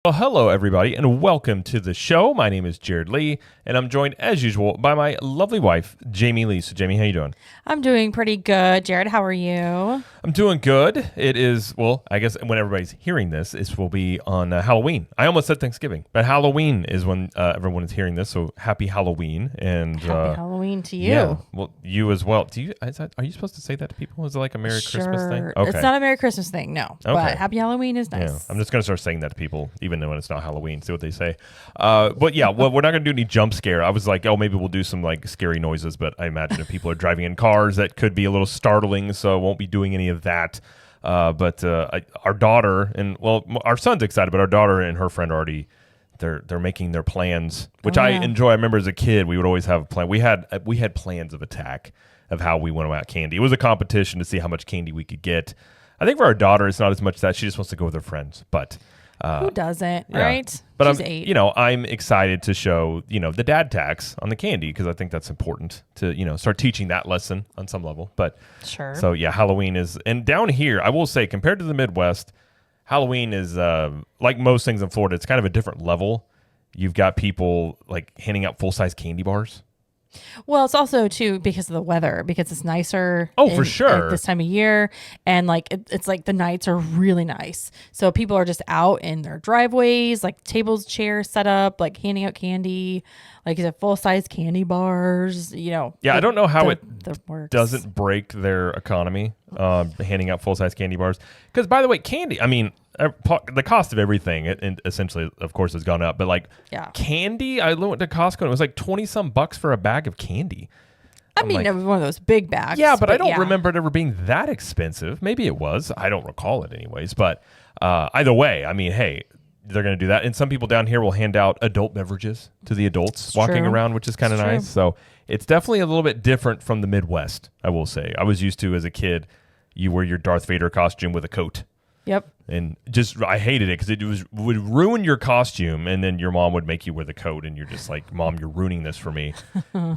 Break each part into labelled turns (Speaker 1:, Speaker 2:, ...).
Speaker 1: Well, hello, everybody, and welcome to the show. My name is Jared Lee, and I'm joined, as usual, by my lovely wife, Jamie Lee. So, Jamie, how you doing?
Speaker 2: I'm doing pretty good. Jared, how are you?
Speaker 1: I'm doing good. It is, well, I guess when everybody's hearing this, this will be on Halloween. I almost said Thanksgiving, but Halloween is when everyone is hearing this, so happy Halloween. And
Speaker 2: Happy Halloween to you.
Speaker 1: Yeah, well, you as well. Are you supposed to say that to people? Is it like a Merry Christmas thing?
Speaker 2: Okay. It's not a Merry Christmas thing, no.
Speaker 1: Okay.
Speaker 2: But Happy Halloween is nice.
Speaker 1: Yeah, I'm just going to start saying that to people, even when it's not Halloween, see what they say. But yeah, well, we're not going to do any jump scare. I was like, oh, maybe we'll do some like scary noises, but I imagine if people are driving in cars, that could be a little startling, so I won't be doing any of that. But our daughter, and well, our son's excited, but our daughter and her friend already, they're making their plans, which I enjoy. I remember as a kid, we would always have a plan. We had plans of attack of how we went about candy. It was a competition to see how much candy we could get. I think for our daughter, it's not as much that she just wants to go with her friends, but
Speaker 2: who doesn't, right?
Speaker 1: But
Speaker 2: She's 8.
Speaker 1: I'm excited to show, the dad tax on the candy because I think that's important to, start teaching that lesson on some level. But
Speaker 2: sure.
Speaker 1: So yeah, Halloween is, and down here, I will say, compared to the Midwest, Halloween is like most things in Florida, it's kind of a different level. You've got people like handing out full-size candy bars.
Speaker 2: Well, it's also too because of the weather, because it's nicer.
Speaker 1: For sure.
Speaker 2: At this time of year, and like it's like the nights are really nice, so people are just out in their driveways, like tables, chairs set up, like handing out candy, like full size candy bars. Yeah,
Speaker 1: I don't know how it
Speaker 2: works.
Speaker 1: Doesn't break their economy, handing out full size candy bars. Because by the way, candy, I mean, the cost of everything, and essentially, of course, has gone up. But like candy, I went to Costco and it was like $20-some for a bag of candy.
Speaker 2: I mean, it was one of those big bags.
Speaker 1: Yeah, but I don't remember it ever being that expensive. Maybe it was. I don't recall it anyways. But either way, I mean, hey, they're going to do that. And some people down here will hand out adult beverages to the adults walking around, which is kind of nice. So it's definitely a little bit different from the Midwest, I will say. I was used to, as a kid, you wear your Darth Vader costume with a coat.
Speaker 2: Yep.
Speaker 1: And I hated it because would ruin your costume, and then your mom would make you wear the coat, and you're just like, Mom, you're ruining this for me.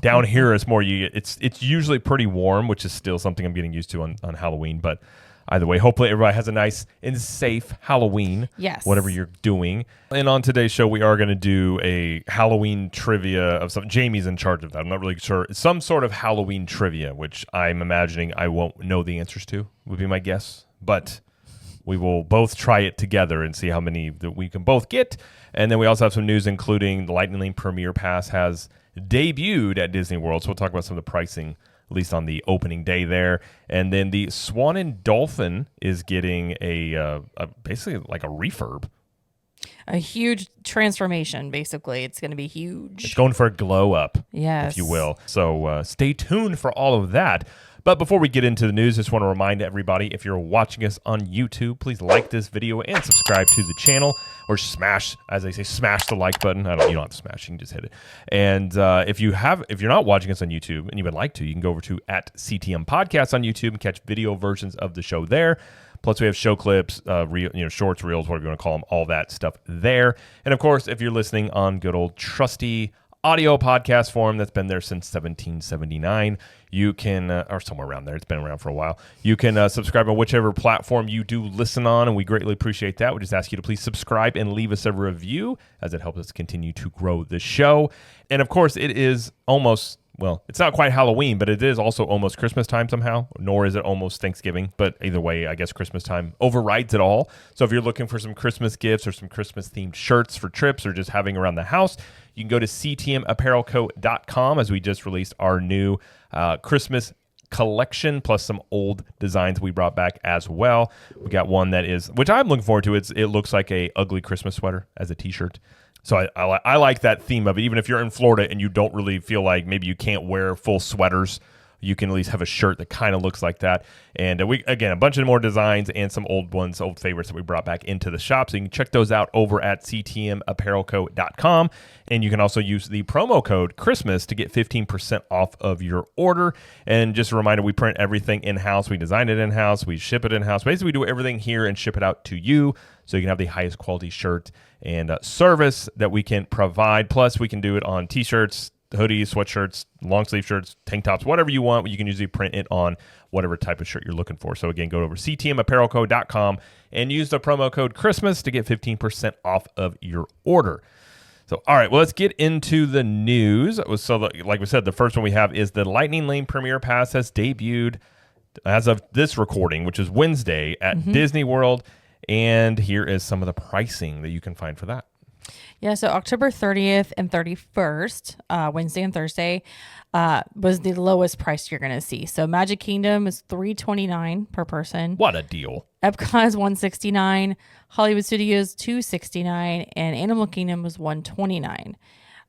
Speaker 1: Down here, it's more it's usually pretty warm, which is still something I'm getting used to on Halloween. But either way, hopefully everybody has a nice and safe Halloween.
Speaker 2: Yes.
Speaker 1: Whatever you're doing. And on today's show, we are going to do a Halloween trivia of some. Jamie's in charge of that. I'm not really sure. Some sort of Halloween trivia, which I'm imagining I won't know the answers to, would be my guess. But we will both try it together and see how many that we can both get. And then we also have some news, including the Lightning Lane Premier Pass has debuted at Disney World. So we'll talk about some of the pricing, at least on the opening day there. And then the Swan and Dolphin is getting a basically like a refurb.
Speaker 2: A huge transformation, basically. It's going to be huge.
Speaker 1: It's going for a glow up,
Speaker 2: yes,
Speaker 1: if you will. So stay tuned for all of that. But before we get into the news, just want to remind everybody, if you're watching us on YouTube, please like this video and subscribe to the channel, or smash, as they say, smash the like button. You don't have to smash, you can just hit it. And if you're not watching us on YouTube and you would like to, you can go over to @CTM Podcast on YouTube and catch video versions of the show there. Plus, we have show clips, shorts, reels, whatever you want to call them, all that stuff there. And of course, if you're listening on good old trusty audio podcast form that's been there since 1779, you can, or somewhere around there, it's been around for a while, you can subscribe on whichever platform you do listen on, and we greatly appreciate that. We just ask you to please subscribe and leave us a review, as it helps us continue to grow the show. And of course, it is almost, well, it's not quite Halloween, but it is also almost Christmas time somehow, nor is it almost Thanksgiving. But either way, I guess Christmas time overrides it all. So if you're looking for some Christmas gifts or some Christmas-themed shirts for trips or just having around the house, you can go to ctmapparelco.com, as we just released our new Christmas collection, plus some old designs we brought back as well. We got one that is, which I'm looking forward to. It looks like a ugly Christmas sweater as a t-shirt. So I like that theme of it. Even if you're in Florida and you don't really feel like maybe you can't wear full sweaters, you can at least have a shirt that kind of looks like that. And we, again, a bunch of more designs and some old ones, old favorites that we brought back into the shop. So you can check those out over at ctmapparelco.com. And you can also use the promo code Christmas to get 15% off of your order. And just a reminder, we print everything in-house. We design it in-house. We ship it in-house. Basically, we do everything here and ship it out to you, so you can have the highest quality shirt and service that we can provide. Plus, we can do it on T-shirts, hoodies, sweatshirts, long sleeve shirts, tank tops, whatever you want. You can usually print it on whatever type of shirt you're looking for. So again, go over to ctmapparelco.com and use the promo code Christmas to get 15% off of your order. So, all right, well, let's get into the news. So, like we said, the first one we have is the Lightning Lane Premiere Pass has debuted as of this recording, which is Wednesday at Disney World. And here is some of the pricing that you can find for that.
Speaker 2: Yeah, so October 30th and 31st, Wednesday and Thursday, was the lowest price you're going to see. So Magic Kingdom is $329 per person.
Speaker 1: What a deal.
Speaker 2: Epcot is $169, Hollywood Studios $269, and Animal Kingdom was $129.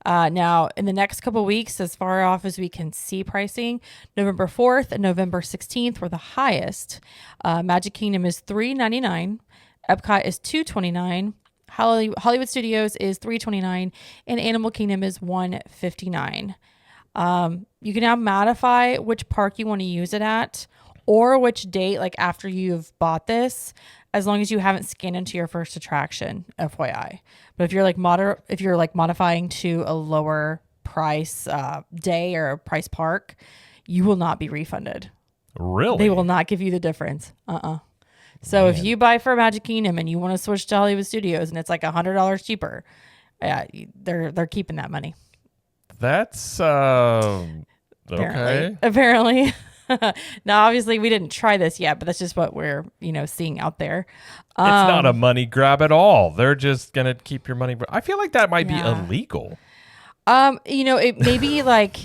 Speaker 2: Now, in the next couple of weeks, as far off as we can see pricing, November 4th and November 16th were the highest. Magic Kingdom is $399, Epcot is $229, Hollywood Studios is $329, and Animal Kingdom is $159. You can now modify which park you want to use it at, or which date, like after you've bought this, as long as you haven't scanned into your first attraction, FYI. But if you're like modifying to a lower price day or a price park, you will not be refunded.
Speaker 1: Really?
Speaker 2: They will not give you the difference. So if you buy for Magic Kingdom and you want to switch to Hollywood Studios and it's like $100 cheaper, yeah, they're keeping that money.
Speaker 1: That's okay.
Speaker 2: Apparently. Now, obviously, we didn't try this yet, but that's just what we're seeing out there.
Speaker 1: It's not a money grab at all. They're just gonna keep your money. I feel like that might be illegal.
Speaker 2: It may be like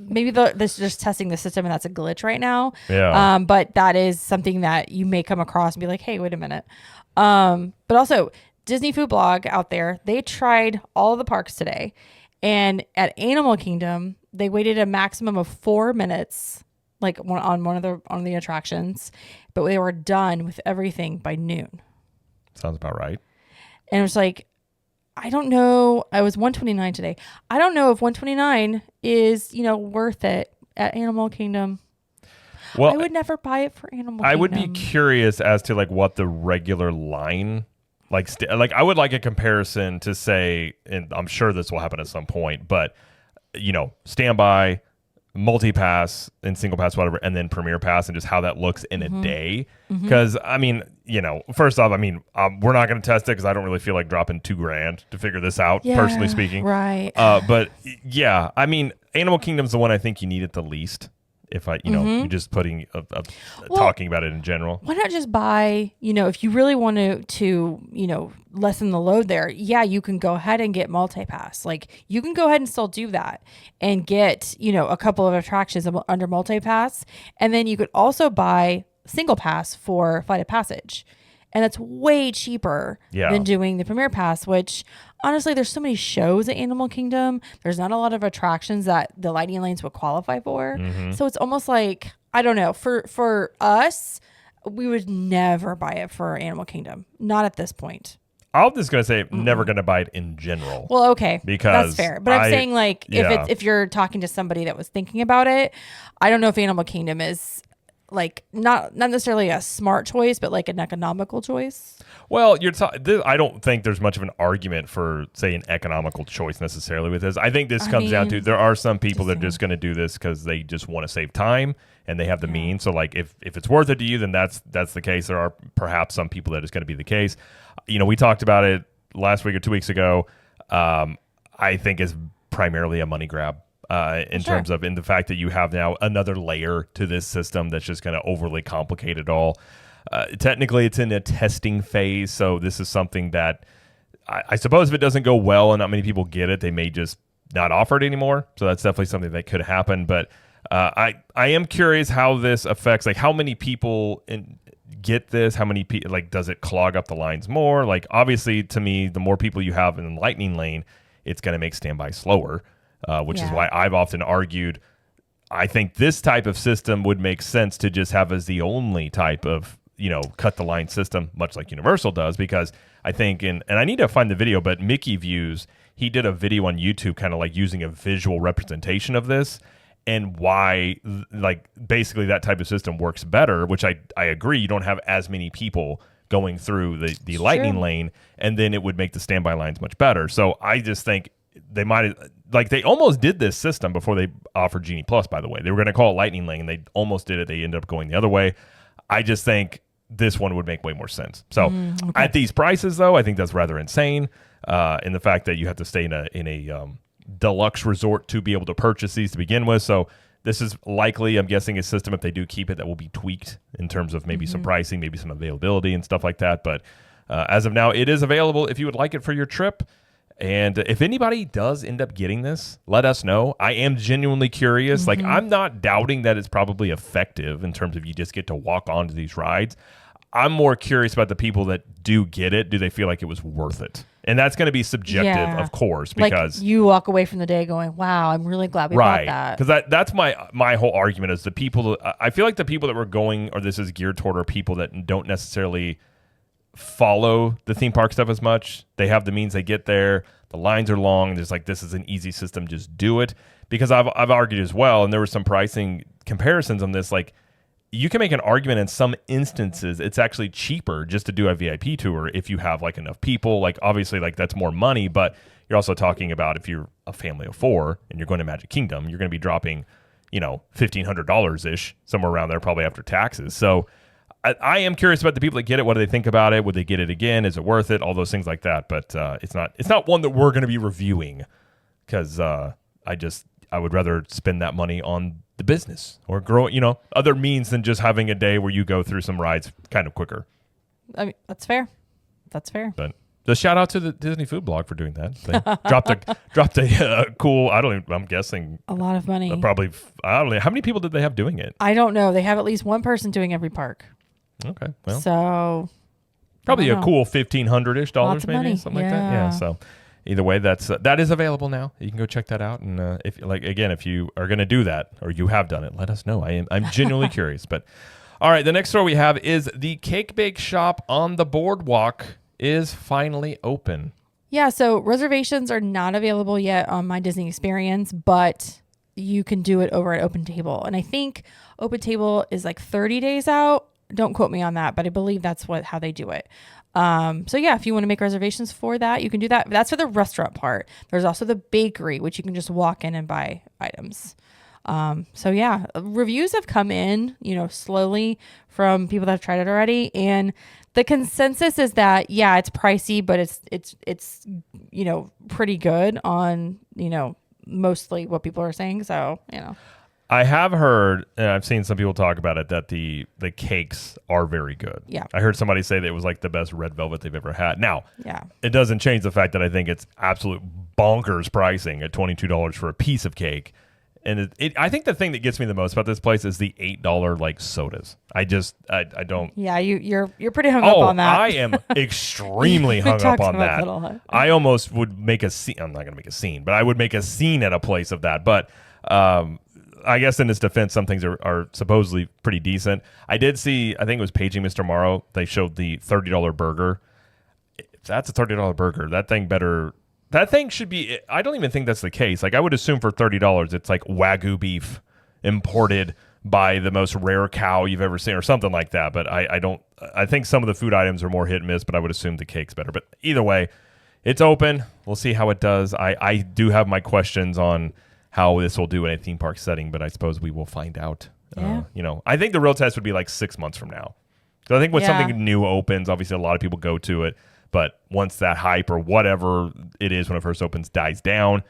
Speaker 2: maybe this just testing the system and that's a glitch right now.
Speaker 1: Yeah.
Speaker 2: But that is something that you may come across and be like, hey, wait a minute. But also Disney Food Blog out there, they tried all the parks today, and at Animal Kingdom, they waited a maximum of 4 minutes, like on the attractions, but they were done with everything by noon.
Speaker 1: Sounds about right.
Speaker 2: And it was like, I don't know. I was $129 today. I don't know if $129 is, worth it at Animal Kingdom.
Speaker 1: Well,
Speaker 2: I would never buy it for Animal Kingdom.
Speaker 1: I would be curious as to like what the regular line, like I would like a comparison to say, and I'm sure this will happen at some point, but standby, multi-pass and single pass, whatever, and then premier pass, and just how that looks in a day. Because first off, we're not going to test it because I don't really feel like dropping $2,000 to figure this out, personally speaking.
Speaker 2: Right.
Speaker 1: But yeah, Animal Kingdom's the one I think you need it the least. If you're just putting talking about it in general.
Speaker 2: Why not just buy, if you really want to lessen the load there, you can go ahead and get multi-pass. Like you can go ahead and still do that and get, a couple of attractions under multi-pass. And then you could also buy single pass for Flight of Passage. And that's way cheaper than doing the Premier Pass, which honestly, there's so many shows at Animal Kingdom. There's not a lot of attractions that the Lightning Lanes would qualify for. So it's almost like, I don't know, for us, we would never buy it for Animal Kingdom. Not at this point.
Speaker 1: I'm just going to say never going to buy it in general.
Speaker 2: Well, okay.
Speaker 1: Because
Speaker 2: that's fair. But I'm saying like if you're talking to somebody that was thinking about it, I don't know if Animal Kingdom is like not necessarily a smart choice, but like an economical choice.
Speaker 1: Well, I don't think there's much of an argument for, say, an economical choice necessarily with this. I think this comes down to there are some people that are just going to do this because they just want to save time and they have the means. So, like, if it's worth it to you, then that's the case. There are perhaps some people that it's going to be the case. We talked about it last week or 2 weeks ago. I think is primarily a money grab. In terms of the fact that you have now another layer to this system that's just going to overly complicate it all. Technically, it's in a testing phase, so this is something that I suppose if it doesn't go well and not many people get it, they may just not offer it anymore. So that's definitely something that could happen. But I am curious how this affects, like, how many people get this? How many people, like, does it clog up the lines more? Like, obviously, to me, the more people you have in the Lightning Lane, it's going to make standby slower. Which is why I've often argued I think this type of system would make sense to just have as the only type of, cut the line system, much like Universal does, because I think and I need to find the video, but Mickey Views, he did a video on YouTube kind of like using a visual representation of this and why like basically that type of system works better, which I agree. You don't have as many people going through the Lightning Lane, and then it would make the standby lines much better. So I just think they might like they almost did this system before they offered Genie Plus. By the way, they were going to call it Lightning Lane, and they almost did it. They ended up going the other way. I just think this one would make way more sense. So at these prices, though, I think that's rather insane. In the fact that you have to stay in a deluxe resort to be able to purchase these to begin with. So this is likely, I'm guessing, a system, if they do keep it, that will be tweaked in terms of maybe some pricing, maybe some availability and stuff like that. But as of now, it is available if you would like it for your trip. And if anybody does end up getting this, let us know. I am genuinely curious. Like, I'm not doubting that it's probably effective in terms of you just get to walk onto these rides. I'm more curious about the people that do get it. Do they feel like it was worth it? And that's going to be subjective, of course, because
Speaker 2: like you walk away from the day going, "Wow, I'm really glad we bought that."
Speaker 1: Because that's my whole argument is the people. I feel like the people that were going, or this is geared toward, are people that don't necessarily follow the theme park stuff as much. They have the means, they get there. The lines are long. And there's like, this is an easy system. Just do it. Because I've argued as well, and there were some pricing comparisons on this. Like, you can make an argument in some instances it's actually cheaper just to do a VIP tour if you have like enough people. Like, obviously, like that's more money, but you're also talking about if you're a family of 4 and you're going to Magic Kingdom, you're going to be dropping, $1,500 ish, somewhere around there, probably after taxes. So I am curious about the people that get it. What do they think about it? Would they get it again? Is it worth it? All those things like that. But it's not one that we're going to be reviewing because I would rather spend that money on the business or grow, other means than just having a day where you go through some rides kind of quicker.
Speaker 2: I mean, that's fair.
Speaker 1: But just shout out to the Disney Food Blog for doing that. They dropped a cool, I'm guessing
Speaker 2: a lot of money.
Speaker 1: Probably, I don't know. How many people did they have doing it?
Speaker 2: I don't know. They have at least one person doing every park.
Speaker 1: Okay. Well,
Speaker 2: so
Speaker 1: probably a cool $1,500-ish, maybe
Speaker 2: money.
Speaker 1: Something like that. Yeah. So either way, that is available now. You can go check that out. And if you are going to do that or you have done it, let us know. I'm genuinely curious. But all right, the next store we have is the Cake Bake Shop on the boardwalk is finally open.
Speaker 2: Yeah. So reservations are not available yet on My Disney Experience, but you can do it over at Open Table. And I think Open Table is like 30 days out. Don't quote me on that, but I believe that's how they do it. So yeah, if you want to make reservations for that, you can do that. That's for the restaurant part. There's also the bakery, which you can just walk in and buy items. So yeah, reviews have come in, slowly from people that have tried it already. And the consensus is that, yeah, it's pricey, but it's pretty good on, mostly what people are saying. So,
Speaker 1: I have heard, and I've seen some people talk about it, that the cakes are very good.
Speaker 2: Yeah.
Speaker 1: I heard somebody say that it was like the best red velvet they've ever had. Now,
Speaker 2: yeah,
Speaker 1: it doesn't change the fact that I think it's absolute bonkers pricing at $22 for a piece of cake. And I think the thing that gets me the most about this place is the $8 like sodas. I don't.
Speaker 2: Yeah, you're pretty hung up on that.
Speaker 1: I am extremely hung up on that. I almost would make a scene. I'm not going to make a scene, but I would make a scene at a place of that. But I guess in its defense, some things are supposedly pretty decent. I did see, I think it was Paging Mr. Morrow, they showed the $30 burger. If that's a $30 burger, that thing should be, I don't even think that's the case. Like, I would assume for $30, it's like Wagyu beef imported by the most rare cow you've ever seen or something like that. But I think some of the food items are more hit and miss, but I would assume the cake's better. But either way, it's open. We'll see how it does. I do have my questions on how this will do in a theme park setting, but I suppose we will find out.
Speaker 2: Yeah.
Speaker 1: I think the real test would be like 6 months from now. So I think when something new opens, obviously a lot of people go to it, but once that hype or whatever it is when it first opens dies down,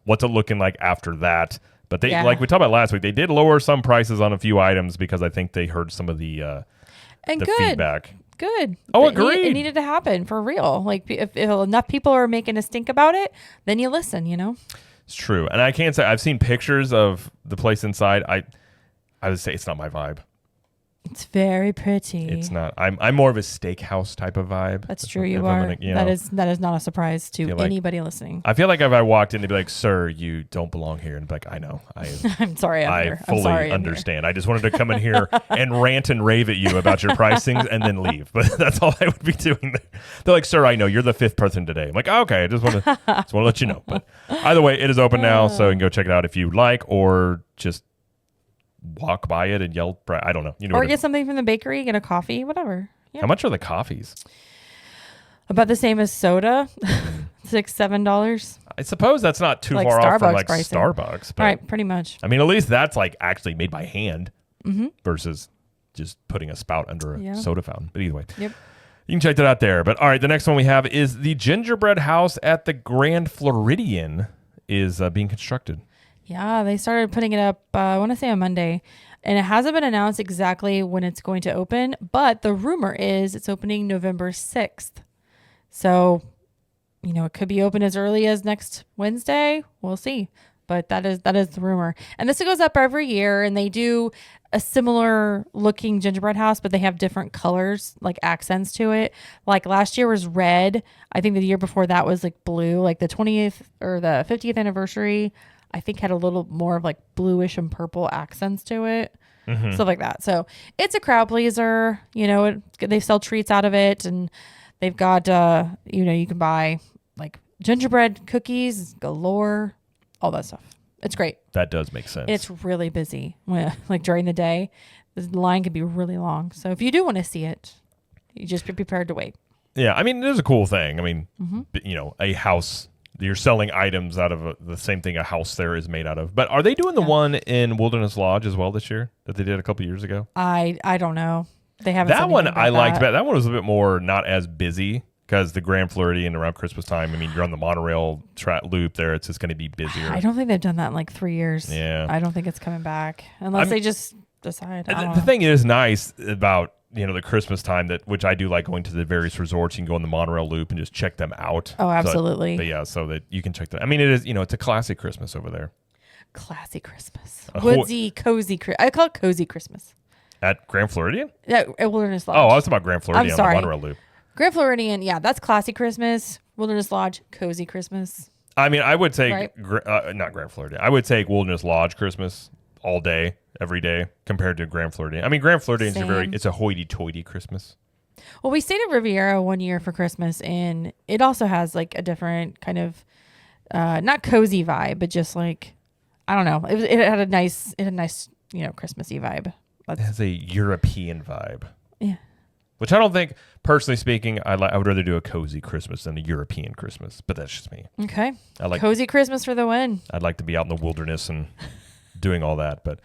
Speaker 1: what's it looking like after that? But they, like we talked about last week, they did lower some prices on a few items because I think they heard some of the feedback.
Speaker 2: Good.
Speaker 1: Oh, agreed.
Speaker 2: It needed to happen for real. Like if enough people are making a stink about it, then you listen,
Speaker 1: It's true. And I can't say, I've seen pictures of the place inside. I would say it's not my vibe.
Speaker 2: It's very pretty.
Speaker 1: It's not. I'm more of a steakhouse type of vibe.
Speaker 2: That's true. You are. That is not a surprise to anybody listening.
Speaker 1: I feel like if I walked in, they'd be like, "Sir, you don't belong here," and be like, "I know.
Speaker 2: I'm sorry.
Speaker 1: I fully understand. I just wanted to come in here and rant and rave at you about your pricings and then leave." But that's all I would be doing. They're like, "Sir, I know you're the 5th person today." I'm like, oh, "Okay, I just want to let you know." But either way, it is open now, so you can go check it out if you'd like, or just walk by it and yell. I don't know.
Speaker 2: Or get something from the bakery, get a coffee, whatever. Yeah.
Speaker 1: How much are the coffees?
Speaker 2: About the same as soda. $6-7.
Speaker 1: I suppose that's not too
Speaker 2: Like
Speaker 1: far off from
Speaker 2: Starbucks
Speaker 1: like
Speaker 2: pricing.
Speaker 1: Starbucks. But,
Speaker 2: Right, pretty much.
Speaker 1: I mean, at least that's like actually made by hand versus just putting a spout under a soda fountain. But either way.
Speaker 2: Yep.
Speaker 1: You can check that out there. But all right, the next one we have is the gingerbread house at the Grand Floridian is being constructed.
Speaker 2: Yeah, they started putting it up, I want to say on Monday. And it hasn't been announced exactly when it's going to open. But the rumor is it's opening November 6th. So, you know, it could be open as early as next Wednesday. We'll see. But that is the rumor. And this goes up every year. And they do a similar looking gingerbread house, but they have different colors, like accents to it. Like last year was red. I think the year before that was like blue. Like the 20th or the 50th anniversary, I think had a little more of like bluish and purple accents to it. Stuff like that. So it's a crowd pleaser. You know, they sell treats out of it. And they've got, you know, you can buy like gingerbread cookies galore, all that stuff. It's great.
Speaker 1: That does make sense.
Speaker 2: It's really busy. Like during the day, the line can be really long. So if you do want to see it, you just be prepared to wait.
Speaker 1: Yeah, I mean, it is a cool thing. I mean, you know, a house, you're selling items out of the same thing a house there is made out of. But are they doing the one in Wilderness Lodge as well this year that they did a couple years ago?
Speaker 2: I don't know. They haven't.
Speaker 1: That one I liked better. That one was a bit more not as busy. Because the Grand Floridian around Christmas time, I mean, you're on the monorail loop there. It's just going to be busier.
Speaker 2: I don't think they've done that in like 3 years.
Speaker 1: Yeah.
Speaker 2: I don't think it's coming back unless they just decide.
Speaker 1: The thing is nice about, you know, the Christmas time, which I do like going to the various resorts. You can go on the monorail loop and just check them out.
Speaker 2: Oh, absolutely.
Speaker 1: So that you can check them. I mean, it is, you know, it's a classic Christmas over there.
Speaker 2: Classy Christmas. Woodsy, cozy. I call it cozy Christmas.
Speaker 1: At Grand Floridian?
Speaker 2: Yeah, at Wilderness Lodge.
Speaker 1: Oh, I was talking about Grand Floridian
Speaker 2: I'm sorry.
Speaker 1: on the monorail loop.
Speaker 2: Grand Floridian, yeah, that's classy Christmas. Wilderness Lodge, cozy Christmas.
Speaker 1: I mean, I would say,
Speaker 2: right?
Speaker 1: not Grand Floridian. I would say Wilderness Lodge Christmas all day, every day, compared to Grand Floridian. I mean, Grand Floridian is it's a hoity-toity Christmas.
Speaker 2: Well, we stayed at Riviera one year for Christmas, and it also has like a different kind of, not cozy vibe, but just like, I don't know. It had a nice, you know, Christmassy vibe.
Speaker 1: It has a European vibe.
Speaker 2: Yeah.
Speaker 1: Which I don't think, personally speaking, I would rather do a cozy Christmas than a European Christmas. But that's just me.
Speaker 2: Okay.
Speaker 1: I like
Speaker 2: cozy Christmas for the win.
Speaker 1: I'd like to be out in the wilderness and doing all that. But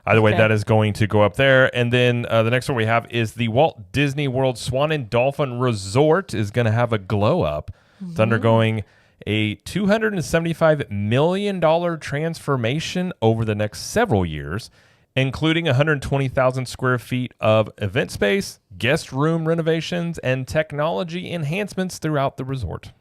Speaker 1: either way, that is going to go up there. And then the next one we have is the Walt Disney World Swan and Dolphin Resort is going to have a glow up. It's undergoing a $275 million transformation over the next several years, including 120,000 square feet of event space, guest room renovations, and technology enhancements throughout the resort.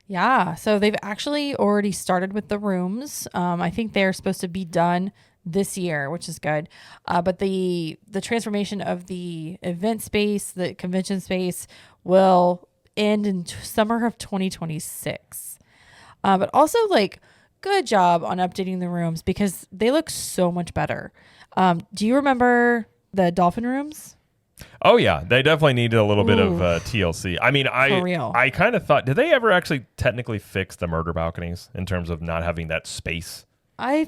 Speaker 2: Yeah, so they've actually already started with the rooms. I think they're supposed to be done this year, which is good. But the transformation of the event space, the convention space, will end in summer of 2026. But also, like, good job on updating the rooms because they look so much better. Do you remember the Dolphin rooms?
Speaker 1: Oh yeah, they definitely needed a little bit of TLC. I mean, I kind of thought, did they ever actually technically fix the murder balconies in terms of not having that space?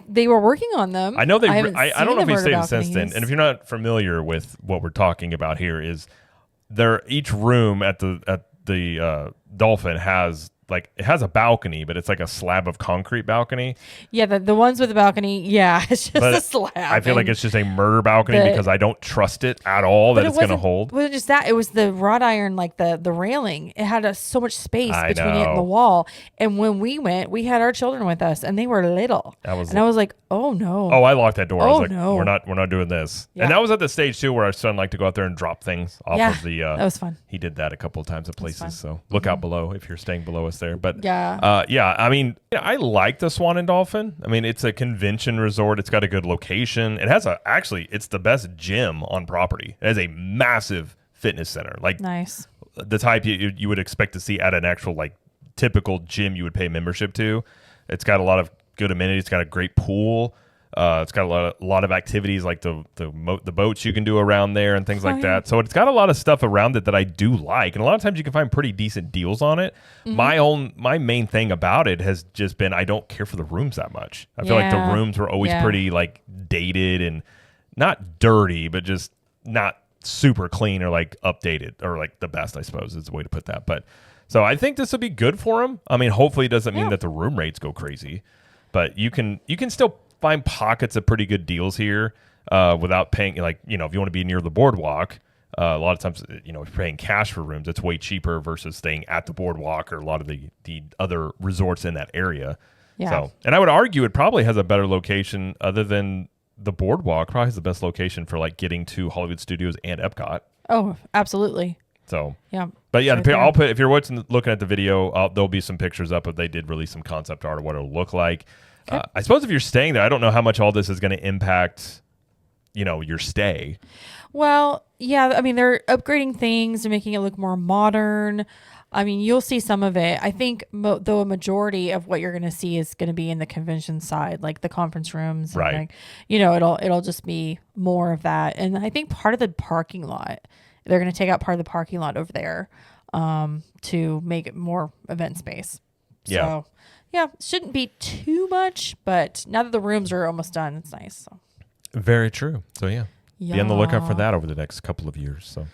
Speaker 2: They were working on them.
Speaker 1: I know they. I don't know if we stayed since then. And if you're not familiar with what we're talking about here, is each room at the Dolphin has. Like, it has a balcony, but it's like a slab of concrete balcony. Yeah,
Speaker 2: the ones with the balcony, yeah, it's just a slab.
Speaker 1: I feel like it's just a murder balcony because I don't trust it at all that it's going to hold.
Speaker 2: It wasn't just that. It was the wrought iron, like the railing. It had so much space between it and the wall. And when we went, we had our children with us, and they were little. I was like, oh, no.
Speaker 1: Oh, I locked that door. I was like,
Speaker 2: no.
Speaker 1: we're not doing this. Yeah. And that was at the stage, too, where our son liked to go out there and drop things off of the...
Speaker 2: that was fun.
Speaker 1: He did that a couple of times at places, so look out below if you're staying below us there. But
Speaker 2: yeah,
Speaker 1: I mean, I like the Swan and Dolphin. I mean, it's a convention resort. It's got a good location. It has it's the best gym on property. It has a massive fitness center, like
Speaker 2: nice,
Speaker 1: the type you would expect to see at an actual like typical gym you would pay membership to. It's got a lot of good amenities. It's got a great pool. It's got a lot of activities like the boats you can do around there and things like that. So it's got a lot of stuff around it that I do like, and a lot of times you can find pretty decent deals on it. My main thing about it has just been I don't care for the rooms that much. I feel like the rooms were always pretty like dated and not dirty, but just not super clean or like updated or like the best, I suppose is the way to put that. But so I think this will be good for them. I mean, hopefully it doesn't mean that the room rates go crazy, but you can still find pockets of pretty good deals here without paying, like, you know, if you want to be near the boardwalk, a lot of times, you know, if you're paying cash for rooms, it's way cheaper versus staying at the boardwalk or a lot of the other resorts in that area.
Speaker 2: Yeah.
Speaker 1: So, and I would argue it probably has a better location other than the boardwalk. Probably has the best location for like getting to Hollywood Studios and Epcot.
Speaker 2: Oh, absolutely.
Speaker 1: So
Speaker 2: yeah,
Speaker 1: but yeah,
Speaker 2: right there.
Speaker 1: I'll put, if you're looking at the video, there'll be some pictures up. But they did release some concept art of what it'll look like.
Speaker 2: Okay.
Speaker 1: I suppose if you're staying there, I don't know how much all this is going to impact, you know, your stay.
Speaker 2: Well, yeah, I mean, they're upgrading things and making it look more modern. I mean, you'll see some of it. I think, though, a majority of what you're going to see is going to be in the convention side, like the conference rooms.
Speaker 1: Right.
Speaker 2: And like, you know, it'll just be more of that. And I think part of the parking lot, they're going to take out part of the parking lot over there to make it more event space.
Speaker 1: Yeah.
Speaker 2: So, yeah, shouldn't be too much, but now that the rooms are almost done, it's nice. So.
Speaker 1: Very true. So yeah. Be on the lookout for that over the next couple of years. So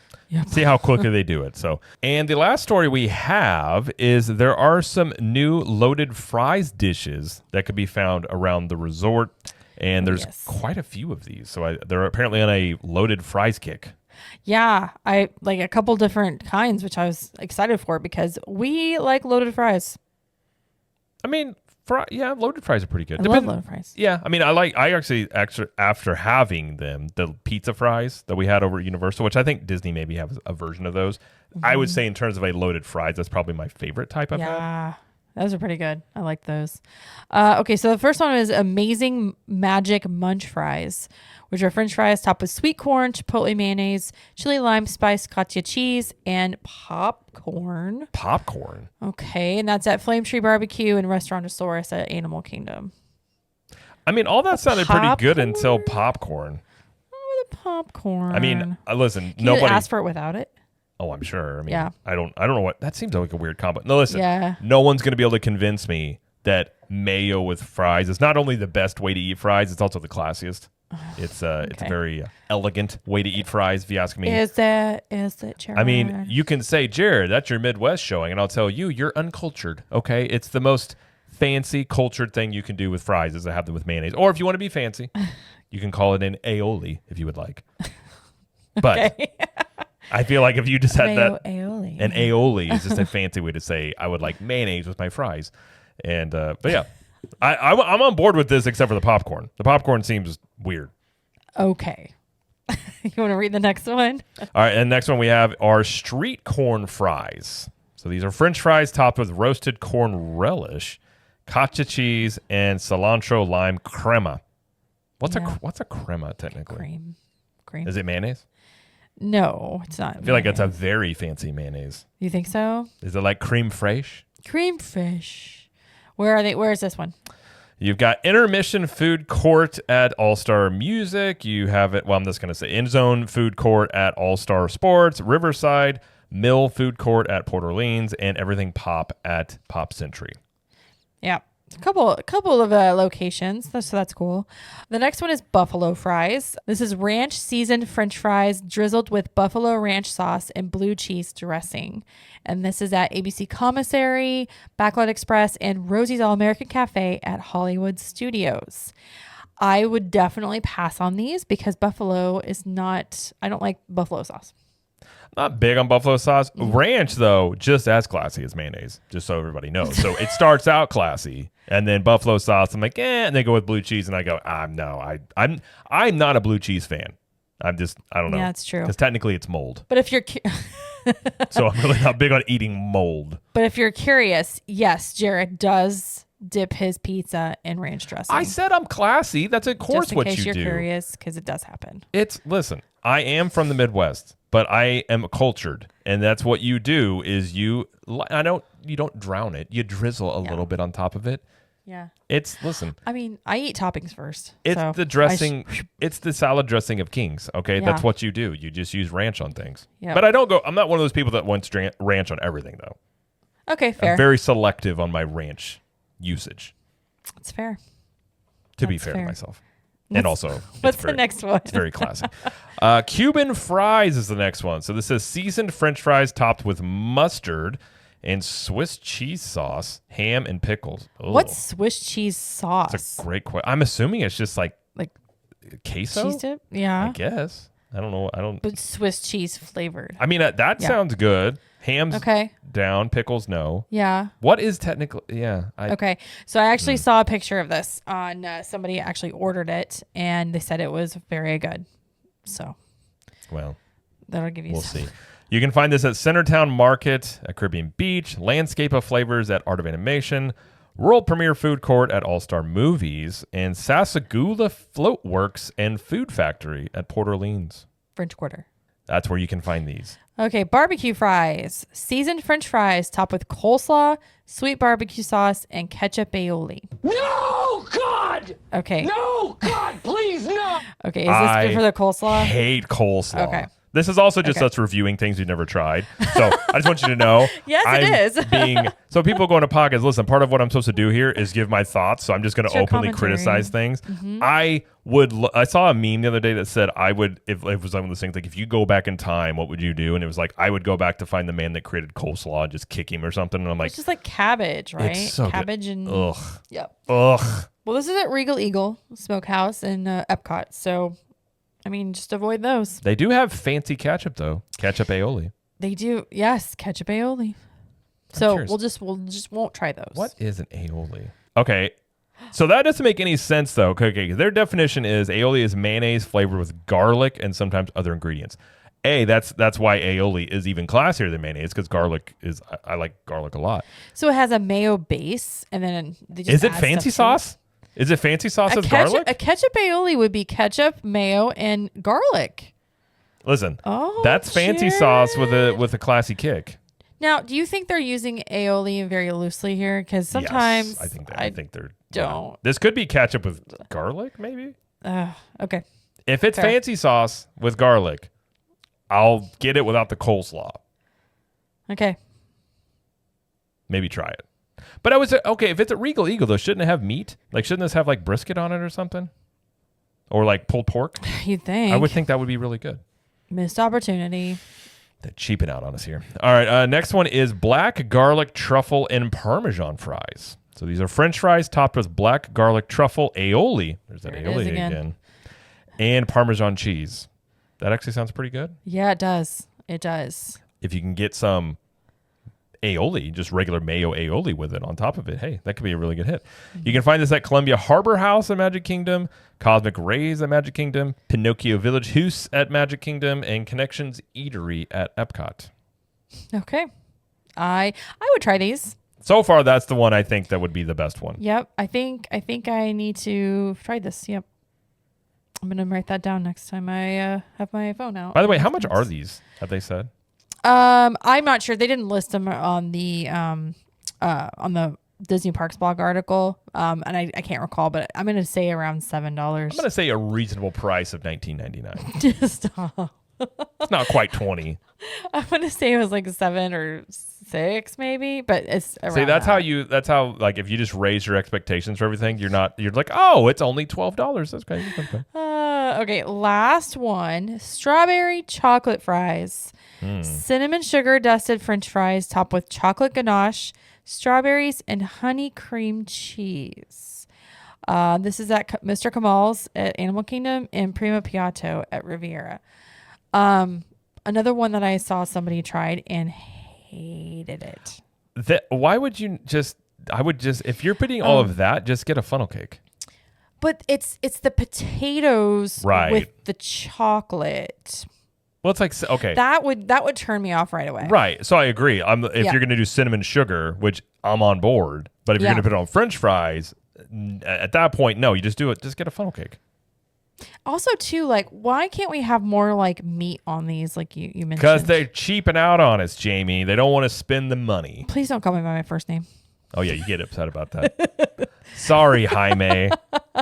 Speaker 1: see how quickly they do it. So, and the last story we have is there are some new loaded fries dishes that could be found around the resort, and there's quite a few of these. So they're apparently on a loaded fries kick.
Speaker 2: Yeah, I like a couple different kinds, which I was excited for because we like loaded fries.
Speaker 1: I mean, loaded fries are pretty good.
Speaker 2: I love loaded fries.
Speaker 1: Yeah, I mean, I actually after having them, the pizza fries that we had over at Universal, which I think Disney maybe has a version of those. Mm-hmm. I would say in terms of a loaded fries, that's probably my favorite type I've had.
Speaker 2: Yeah, those are pretty good. I like those. Okay, so the first one is Amazing Magic Munch Fries, which are French fries topped with sweet corn, chipotle mayonnaise, chili lime spice, cotija cheese, and popcorn.
Speaker 1: Popcorn?
Speaker 2: Okay, and that's at Flame Tree Barbecue and Restaurantosaurus at Animal Kingdom.
Speaker 1: I mean, all that sounded pretty good until popcorn.
Speaker 2: Oh, the popcorn.
Speaker 1: I mean, listen,
Speaker 2: Can
Speaker 1: nobody
Speaker 2: you ask for it without it.
Speaker 1: Oh, I'm sure. I mean,
Speaker 2: yeah.
Speaker 1: I don't know what that seems like a weird combo. No, listen.
Speaker 2: Yeah.
Speaker 1: No one's going to be able to convince me that mayo with fries is not only the best way to eat fries, it's also the classiest. It's it's a very elegant way to eat fries, if you ask me.
Speaker 2: Is it, Jared?
Speaker 1: I mean, you can say, Jared, that's your Midwest showing, and I'll tell you, you're uncultured. Okay, it's the most fancy, cultured thing you can do with fries is to have them with mayonnaise. Or if you want to be fancy, you can call it an aioli if you would like. But I feel like if you just had that,
Speaker 2: aioli.
Speaker 1: an aioli is just a fancy way to say I would like mayonnaise with my fries. And but yeah, I'm on board with this except for the popcorn. The popcorn seems weird.
Speaker 2: Okay. You want to read the next one?
Speaker 1: All right, and next one we have are street corn fries. So these are French fries topped with roasted corn relish, cotija cheese, and cilantro lime crema. What's a crema technically?
Speaker 2: Cream.
Speaker 1: Is it mayonnaise?
Speaker 2: No, it's not.
Speaker 1: I feel like it's a very fancy mayonnaise.
Speaker 2: You think so?
Speaker 1: Is it like creme fraiche?
Speaker 2: Creme fraiche. Where are they? Where is this one?
Speaker 1: You've got intermission food court at All Star Music. You have it. Well, I'm just going to say in zone food court at All Star Sports, Riverside, Mill food court at Port Orleans, and everything pop at Pop Century.
Speaker 2: Yeah. A couple of locations, so that's cool. The next one is buffalo fries. This is ranch seasoned French fries drizzled with buffalo ranch sauce and blue cheese dressing. And this is at ABC Commissary, Backlot Express, and Rosie's All-American Cafe at Hollywood Studios. I would definitely pass on these because buffalo is not, I don't like buffalo sauce.
Speaker 1: Not big on buffalo sauce. Ranch, though, just as classy as mayonnaise, just so everybody knows. So it starts out classy, and then buffalo sauce, I'm like, and they go with blue cheese, and I go, no, I'm not a blue cheese fan. I don't know.
Speaker 2: Yeah, that's true.
Speaker 1: Because technically it's mold.
Speaker 2: But if you're...
Speaker 1: So I'm really not big on eating mold.
Speaker 2: But if you're curious, yes, Jared does dip his pizza in ranch dressing.
Speaker 1: I said I'm classy. That's of course what you do.
Speaker 2: Just in case you're curious, because it does happen.
Speaker 1: Listen, I am from the Midwest, but I am cultured, and that's what you do is you don't drown it. You drizzle a little bit on top of it.
Speaker 2: Yeah.
Speaker 1: Listen.
Speaker 2: I mean, I eat toppings first.
Speaker 1: It's the dressing. It's the salad dressing of kings. Okay.
Speaker 2: Yeah.
Speaker 1: That's what you do. You just use ranch on things.
Speaker 2: Yeah.
Speaker 1: But I'm not one of those people that wants ranch on everything though.
Speaker 2: Okay. Fair.
Speaker 1: I'm very selective on my ranch usage.
Speaker 2: It's fair.
Speaker 1: To be fair to myself. And also,
Speaker 2: What's the next one?
Speaker 1: It's very classic. Cuban fries is the next one. So this says seasoned French fries topped with mustard and Swiss cheese sauce, ham, and pickles. Ugh.
Speaker 2: What's Swiss cheese sauce?
Speaker 1: That's a great question. I'm assuming it's just like queso?
Speaker 2: Cheese dip? Yeah.
Speaker 1: I guess. I don't know.
Speaker 2: But Swiss cheese flavored.
Speaker 1: I mean, that sounds good. Ham's
Speaker 2: okay.
Speaker 1: down. Pickles, no.
Speaker 2: Yeah.
Speaker 1: What is technically? Yeah.
Speaker 2: Okay. So I actually saw a picture of this on somebody actually ordered it, and they said it was very good. So.
Speaker 1: Well.
Speaker 2: That'll give you.
Speaker 1: We'll see. You can find this at Centertown Market at Caribbean Beach, Landscape of Flavors at Art of Animation, World Premiere Food Court at All Star Movies, and Sasagula Float Works and Food Factory at Port Orleans.
Speaker 2: French Quarter.
Speaker 1: That's where you can find these.
Speaker 2: Okay, barbecue fries. Seasoned French fries topped with coleslaw, sweet barbecue sauce, and ketchup aioli.
Speaker 3: No, God!
Speaker 2: Okay.
Speaker 3: No, God, please, no!
Speaker 2: Okay, is this good for the coleslaw?
Speaker 1: Hate coleslaw.
Speaker 2: Okay.
Speaker 1: This is also just us reviewing things we've never tried. So I just want you to know.
Speaker 2: Yes, it is.
Speaker 1: So people going to podcasts, listen, part of what I'm supposed to do here is give my thoughts. So I'm just going to openly
Speaker 2: commentary.
Speaker 1: criticize things.
Speaker 2: Mm-hmm.
Speaker 1: I saw a meme the other day that said, if it was one of those things, like if you go back in time, what would you do? And it was like, I would go back to find the man that created coleslaw and just kick him or something. And I'm like,
Speaker 2: it's just like cabbage, right?
Speaker 1: It's so
Speaker 2: cabbage
Speaker 1: good.
Speaker 2: and.
Speaker 1: Ugh.
Speaker 2: Yep.
Speaker 1: Ugh.
Speaker 2: Well, this is at Regal Eagle Smokehouse in Epcot. So, I mean, just avoid those.
Speaker 1: They do have fancy ketchup though. Ketchup aioli.
Speaker 2: They do. Yes. Ketchup aioli. So we'll just won't try those.
Speaker 1: What is an aioli? Okay. So that doesn't make any sense though. Okay, their definition is aioli is mayonnaise flavored with garlic and sometimes other ingredients. That's why aioli is even classier than mayonnaise because garlic is I like garlic a lot.
Speaker 2: So it has a mayo base and then they just
Speaker 1: Is it
Speaker 2: add
Speaker 1: fancy
Speaker 2: stuff
Speaker 1: sauce? Is it fancy sauce
Speaker 2: to it.
Speaker 1: with garlic?
Speaker 2: A ketchup aioli would be ketchup, mayo, and garlic.
Speaker 1: Listen,
Speaker 2: Oh,
Speaker 1: that's fancy sauce with a classy kick.
Speaker 2: Now, do you think they're using aioli very loosely here? Because sometimes
Speaker 1: Yes, I think they're
Speaker 2: don't.
Speaker 1: Yeah. This could be ketchup with garlic, maybe.
Speaker 2: Okay.
Speaker 1: If it's
Speaker 2: Fair.
Speaker 1: fancy sauce with garlic, I'll get it without the coleslaw.
Speaker 2: Okay.
Speaker 1: Maybe try it. But I was okay. If it's a Regal Eagle, though, shouldn't it have meat? Like, shouldn't this have like brisket on it or something, or like pulled pork?
Speaker 2: You'd think.
Speaker 1: I would think that would be really good.
Speaker 2: Missed opportunity.
Speaker 1: They're cheaping out on us here. All right. Next one is black garlic truffle and Parmesan fries. So these are French fries topped with black garlic truffle aioli. There's that
Speaker 2: There it
Speaker 1: aioli
Speaker 2: is
Speaker 1: again. And Parmesan cheese. That actually sounds pretty good.
Speaker 2: Yeah, it does. It does.
Speaker 1: If you can get some aioli, just regular mayo aioli with it on top of it, hey, that could be a really good hit. You can find this at Columbia Harbor House at Magic Kingdom, Cosmic Rays at Magic Kingdom, Pinocchio Village House at Magic Kingdom, and Connections Eatery at Epcot.
Speaker 2: Okay. I would try these.
Speaker 1: So far, that's the one I think that would be the best one.
Speaker 2: Yep. I think I need to try this. Yep. I'm gonna write that down next time I have my phone out.
Speaker 1: By the way, how much are these? Have they said?
Speaker 2: I'm not sure. They didn't list them on the Disney Parks blog article. And I can't recall, but I'm gonna say around $7.
Speaker 1: I'm gonna say a reasonable price of $19.99.
Speaker 2: Stop.
Speaker 1: It's not quite 20.
Speaker 2: I'm gonna say it was like 7 or 6 maybe, but it's around
Speaker 1: See, that's
Speaker 2: that.
Speaker 1: that's how like if you just raise your expectations for everything, you're like, oh, it's only $12. That's crazy. Okay.
Speaker 2: Okay, last one. Strawberry chocolate fries. Cinnamon sugar dusted French fries topped with chocolate ganache, strawberries, and honey cream cheese. This is at Mr. Kamal's at Animal Kingdom and Primo Piatto at Riviera. Another one that I saw somebody tried and hated it.
Speaker 1: Why would you just? I would just if you're putting all of that, just get a funnel cake.
Speaker 2: But it's the potatoes
Speaker 1: Right.
Speaker 2: with the chocolate.
Speaker 1: Well, it's like okay,
Speaker 2: That would turn me off right away.
Speaker 1: right. So I agree. If
Speaker 2: Yeah.
Speaker 1: you're going to do cinnamon sugar, which I'm on board, but if you're
Speaker 2: Yeah.
Speaker 1: going to put it on French fries, at that point, no, you just do it. Just get a funnel cake.
Speaker 2: Also, too, like, why can't we have more like meat on these? Like you mentioned,
Speaker 1: Because they're cheaping out on us, Jamie. They don't want to spend the money.
Speaker 2: Please don't call me by my first name.
Speaker 1: Oh yeah, you get upset about that. Sorry, Jaime.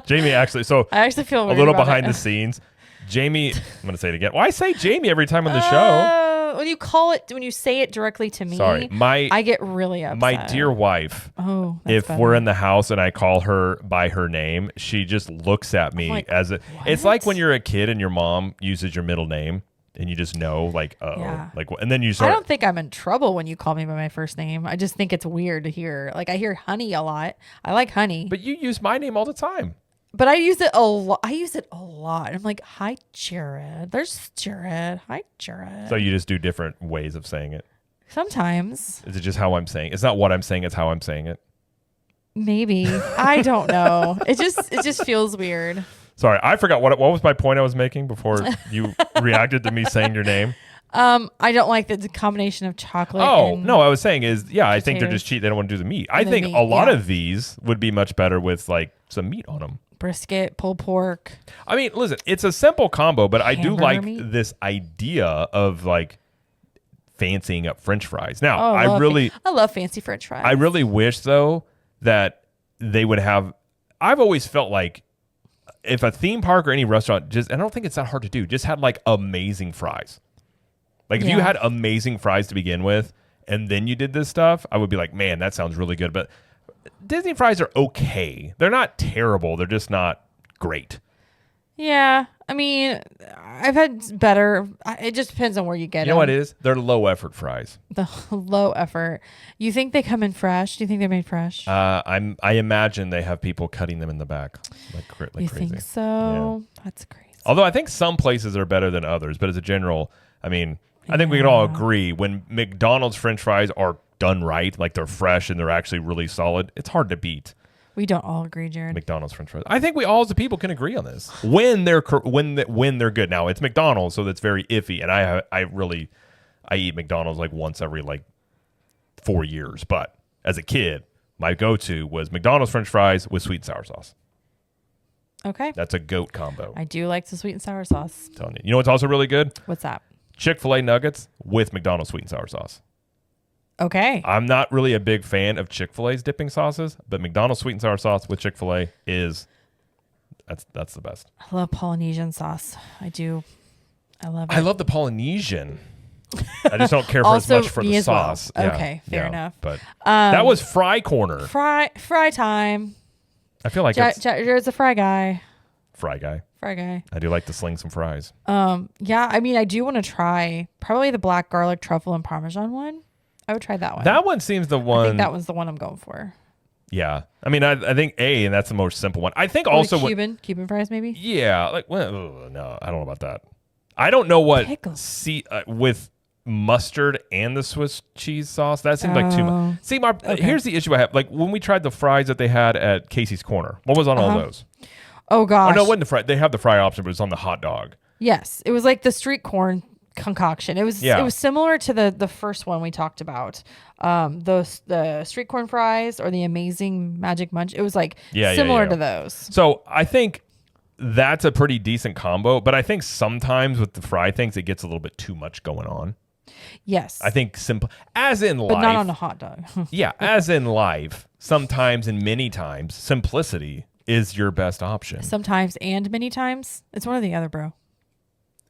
Speaker 1: Jamie actually. So
Speaker 2: I actually feel
Speaker 1: a
Speaker 2: weird
Speaker 1: little
Speaker 2: about
Speaker 1: behind
Speaker 2: it.
Speaker 1: the scenes. Jamie, I'm going to say it again. Why say Jamie every time on the show?
Speaker 2: when you call it, when you say it directly to me,
Speaker 1: Sorry,
Speaker 2: I get really upset.
Speaker 1: My dear wife.
Speaker 2: Oh, that's
Speaker 1: if
Speaker 2: better.
Speaker 1: we're in the house and I call her by her name, she just looks at me
Speaker 2: like,
Speaker 1: as a.
Speaker 2: what?
Speaker 1: It's like when you're a kid and your mom uses your middle name and you just know, like,
Speaker 2: Yeah.
Speaker 1: like, and then you
Speaker 2: I
Speaker 1: start.
Speaker 2: don't think I'm in trouble when you call me by my first name. I just think it's weird to hear. Like I hear honey a lot. I like honey,
Speaker 1: But you use my name all the time.
Speaker 2: but I use it a lot. I'm like, hi, Jared. There's Jared. Hi, Jared.
Speaker 1: So you just do different ways of saying it.
Speaker 2: Sometimes,
Speaker 1: Is it just how I'm saying? It's not what I'm saying. It's how I'm saying it.
Speaker 2: maybe. I don't know. It just feels weird.
Speaker 1: Sorry, I forgot what was my point I was making before you reacted to me saying your name.
Speaker 2: I don't like the combination of chocolate.
Speaker 1: Oh,
Speaker 2: and
Speaker 1: no, I was saying is, yeah, I think they're
Speaker 2: potatoes.
Speaker 1: just cheap. They don't want to do the meat. I
Speaker 2: the
Speaker 1: think
Speaker 2: meat,
Speaker 1: a lot
Speaker 2: yeah.
Speaker 1: of these would be much better with like some meat on them.
Speaker 2: brisket, pulled pork.
Speaker 1: I mean, listen, it's a simple combo, but I do
Speaker 2: Hamburger
Speaker 1: like
Speaker 2: meat?
Speaker 1: this idea of like fancying up French fries. Now,
Speaker 2: Oh,
Speaker 1: I
Speaker 2: love fancy French fries.
Speaker 1: I really wish though that they would have. I've always felt like if a theme park or any restaurant just, and I don't think it's that hard to do, just had like amazing fries. Like if you
Speaker 2: Yeah.
Speaker 1: had amazing fries to begin with, and then you did this stuff, I would be like, man, that sounds really good. But Disney fries are okay. They're not terrible. They're just not great.
Speaker 2: Yeah, I mean, I've had better. It just depends on where you get
Speaker 1: You know what
Speaker 2: them.
Speaker 1: it is? They're low effort fries.
Speaker 2: The low effort. You think they come in fresh? Do you think they're made fresh?
Speaker 1: I imagine they have people cutting them in the back like
Speaker 2: you
Speaker 1: crazy.
Speaker 2: think so? That's crazy.
Speaker 1: Although I think some places are better than others, but as a general, I mean, I think we can all agree when McDonald's French fries are done right, like they're fresh and they're actually really solid, it's hard to beat
Speaker 2: We don't all agree, Jared.
Speaker 1: McDonald's French fries. I think we all as a people can agree on this when they're good. Now it's McDonald's, so that's very iffy, and I eat McDonald's like once every like 4 years. But as a kid, my go-to was McDonald's French fries with sweet and sour sauce.
Speaker 2: Okay.
Speaker 1: That's a goat combo.
Speaker 2: I do like the sweet and sour sauce.
Speaker 1: I'm telling you. You know what's also really good?
Speaker 2: What's that?
Speaker 1: Chick-fil-A nuggets with McDonald's sweet and sour sauce.
Speaker 2: Okay.
Speaker 1: I'm not really a big fan of Chick-fil-A's dipping sauces, but McDonald's sweet and sour sauce with Chick-fil-A that's the best.
Speaker 2: I love Polynesian sauce. I do. I love it.
Speaker 1: I love the Polynesian. I just don't care for as
Speaker 2: Also,
Speaker 1: much for
Speaker 2: me
Speaker 1: the
Speaker 2: as well.
Speaker 1: sauce.
Speaker 2: Okay, fair enough.
Speaker 1: But that was Fry Corner.
Speaker 2: Fry time.
Speaker 1: I feel like it's
Speaker 2: Jared's a fry guy.
Speaker 1: Fry Guy.
Speaker 2: Fry guy.
Speaker 1: I do like to sling some fries.
Speaker 2: Yeah, I mean, I do want to try probably the black garlic truffle and Parmesan one. I would try that one.
Speaker 1: That one seems the
Speaker 2: I
Speaker 1: one.
Speaker 2: think that one's the one I'm going for.
Speaker 1: Yeah. I mean, I think and that's the most simple one. I think
Speaker 2: Or
Speaker 1: also
Speaker 2: Cuban fries maybe.
Speaker 1: yeah, like well, no, I don't know about that. I don't know what
Speaker 2: Pickles.
Speaker 1: with mustard and the Swiss cheese sauce. That seemed like too much. See, here's the issue I have. Like when we tried the fries that they had at Casey's Corner, what was on all those?
Speaker 2: Oh gosh.
Speaker 1: Oh no, it wasn't the fry. They have the fry option, but it's on the hot dog.
Speaker 2: Yes, it was like the street corn concoction. It was similar to the first one we talked about. The street corn fries or the amazing magic munch. It was like similar to those.
Speaker 1: So I think that's a pretty decent combo, but I think sometimes with the fry things, it gets a little bit too much going on.
Speaker 2: Yes.
Speaker 1: I think simple, as in life.
Speaker 2: But not on a hot dog.
Speaker 1: Yeah, as in life, sometimes and many times, simplicity is your best option.
Speaker 2: Sometimes and many times. It's one or the other, bro.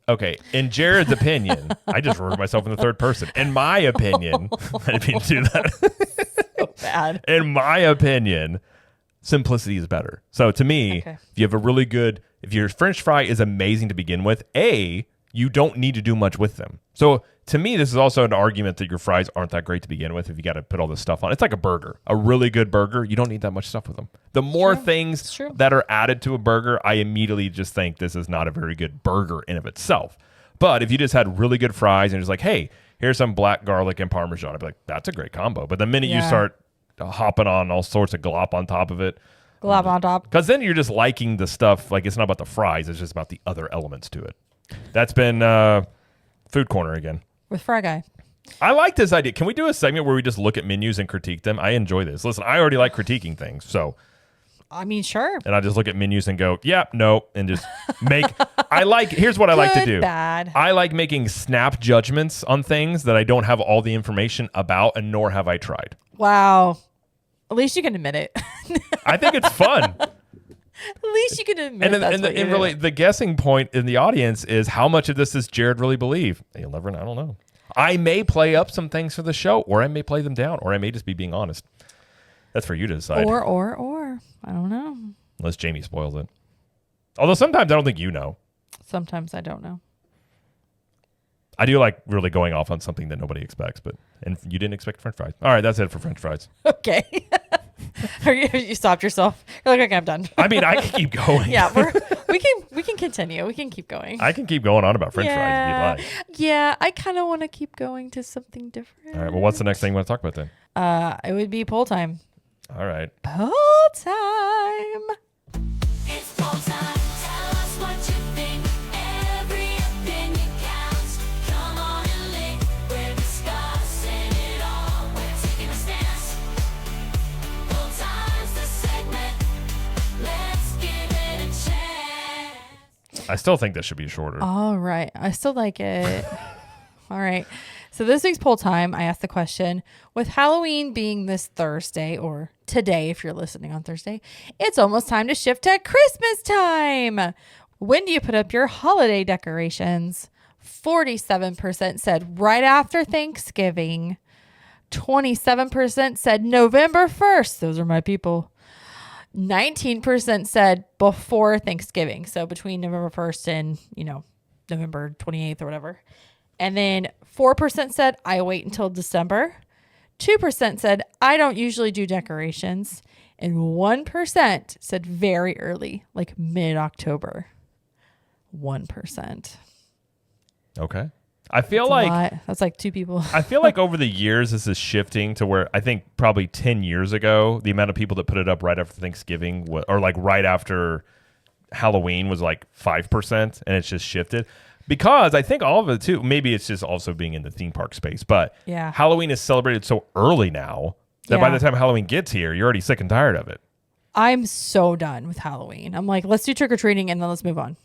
Speaker 1: Okay, in Jared's opinion, I just referred myself in the third person. In my opinion, I didn't mean to do that.
Speaker 2: So bad.
Speaker 1: In my opinion, simplicity is better. So to me, if you have if your French fry is amazing to begin with, you don't need to do much with them. So to me, this is also an argument that your fries aren't that great to begin with if you got to put all this stuff on. It's like a burger. A really good burger, you don't need that much stuff with them. The more things that are added to a burger, I immediately just think this is not a very good burger in of itself. But if you just had really good fries and just like, hey, here's some black garlic and Parmesan, I'd be like, that's a great combo. But the minute you start hopping on all sorts of glop on top of it,
Speaker 2: Glop on top.
Speaker 1: because then you're just liking the stuff. Like it's not about the fries, it's just about the other elements to it. That's been Food Corner again.
Speaker 2: With Fry Guy.
Speaker 1: I like this idea. Can we do a segment where we just look at menus and critique them? I enjoy this. Listen, I already like critiquing things, so.
Speaker 2: I mean, sure.
Speaker 1: And I just look at menus and go, yeah, no, and just make. Here's what I like to do.
Speaker 2: Bad.
Speaker 1: I like making snap judgments on things that I don't have all the information about, and nor have I tried.
Speaker 2: Wow. At least you can admit it.
Speaker 1: I think it's fun.
Speaker 2: At least you can admit
Speaker 1: And really, the guessing point in the audience is how much of this does Jared really believe? You'll never know. I don't know. I may play up some things for the show, or I may play them down, or I may just be being honest. That's for you to decide.
Speaker 2: Or. I don't know.
Speaker 1: Unless Jamie spoils it. Although sometimes I don't think you know.
Speaker 2: Sometimes I don't know.
Speaker 1: I do like really going off on something that nobody expects, and you didn't expect French fries. All right, that's it for French fries.
Speaker 2: Okay. You stopped yourself. You're like, okay, I'm done.
Speaker 1: I mean, I can keep going.
Speaker 2: Yeah, we can continue. We can keep going.
Speaker 1: I can keep going on about French fries if you'd like.
Speaker 2: Yeah, I kind of want to keep going to something different.
Speaker 1: All right, well, what's the next thing you want to talk about then?
Speaker 2: It would be poll time.
Speaker 1: All right.
Speaker 2: Poll time.
Speaker 4: It's poll time. Tell us what you think. Every opinion counts. Come on and link. We're discussing it all. We're taking a stance. Poll time's the segment. Let's give it a chance.
Speaker 1: I still think this should be shorter.
Speaker 2: All right. I still like it. All right. So this week's poll time, I asked the question, with Halloween being this Thursday, or today if you're listening on Thursday, it's almost time to shift to Christmas time. When do you put up your holiday decorations? 47% said right after Thanksgiving. 27% said November 1st. Those are my people. 19% said before Thanksgiving. So between November 1st and, November 28th or whatever. And then 4% said, I wait until December. 2% said, I don't usually do decorations. And 1% said very early, like mid-October. 1%.
Speaker 1: Okay. I feel
Speaker 2: That's
Speaker 1: like
Speaker 2: a lot. That's like two people.
Speaker 1: I feel like over the years this is shifting to where I think probably 10 years ago the amount of people that put it up right after Thanksgiving or like right after Halloween was like 5%, and it's just shifted. Because I think all of it too, maybe it's just also being in the theme park space, but
Speaker 2: Yeah.
Speaker 1: Halloween is celebrated so early now that by the time Halloween gets here, you're already sick and tired of it.
Speaker 2: I'm so done with Halloween. I'm like, let's do trick-or-treating and then let's move on.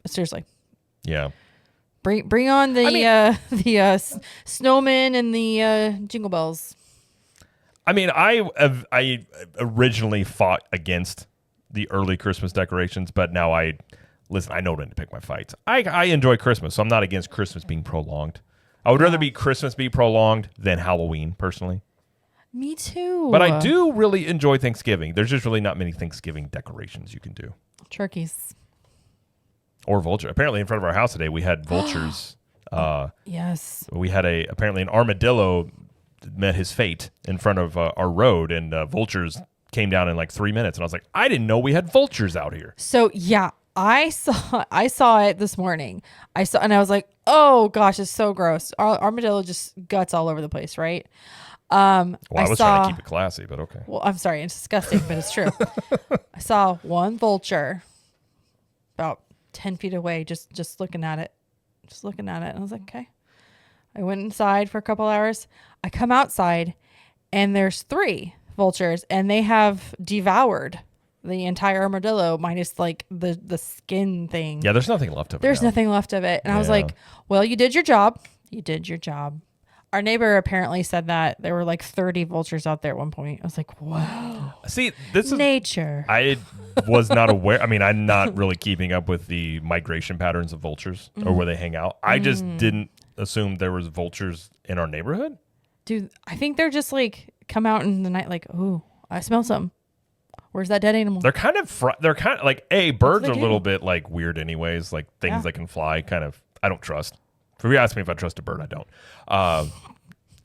Speaker 2: Seriously.
Speaker 1: Yeah.
Speaker 2: Bring on the snowmen and the jingle bells.
Speaker 1: I mean, I originally fought against the early Christmas decorations, but now listen, I know when to pick my fights. I enjoy Christmas, so I'm not against Christmas being prolonged. I would rather be Christmas be prolonged than Halloween, personally.
Speaker 2: Me too.
Speaker 1: But I do really enjoy Thanksgiving. There's just really not many Thanksgiving decorations you can do.
Speaker 2: Turkeys.
Speaker 1: Or vulture. Apparently, in front of our house today, we had vultures.
Speaker 2: Yes.
Speaker 1: We had apparently an armadillo met his fate in front of our road, and vultures came down in like 3 minutes. And I was like, I didn't know we had vultures out here.
Speaker 2: So yeah, I saw it this morning. And I was like, oh gosh, it's so gross. Armadillo just guts all over the place, right?
Speaker 1: Well, I was trying to keep it classy, but okay.
Speaker 2: Well, I'm sorry, it's disgusting, but it's true. I saw one vulture about 10 feet away, just looking at it. Just looking at it. And I was like, okay. I went inside for a couple hours. I come outside and there's 3 vultures and they have devoured the entire armadillo minus like the skin thing.
Speaker 1: Yeah, there's nothing left of it.
Speaker 2: There's
Speaker 1: now.
Speaker 2: nothing left of it. And I was like, well, you did your job. You did your job. Our neighbor apparently said that there were like 30 vultures out there at one point. I was like, wow.
Speaker 1: See, this is
Speaker 2: nature.
Speaker 1: I was not aware. I mean, I'm not really keeping up with the migration patterns of vultures or where they hang out. I just didn't assume there was vultures in our neighborhood.
Speaker 2: Dude, I think they're just like come out in the night like, oh, I smell something. Where's that dead animal?
Speaker 1: They're kind of like birds are a
Speaker 2: do.
Speaker 1: little bit like weird anyways, like things that can fly kind of I don't trust. If you ask me if I trust a bird, I don't.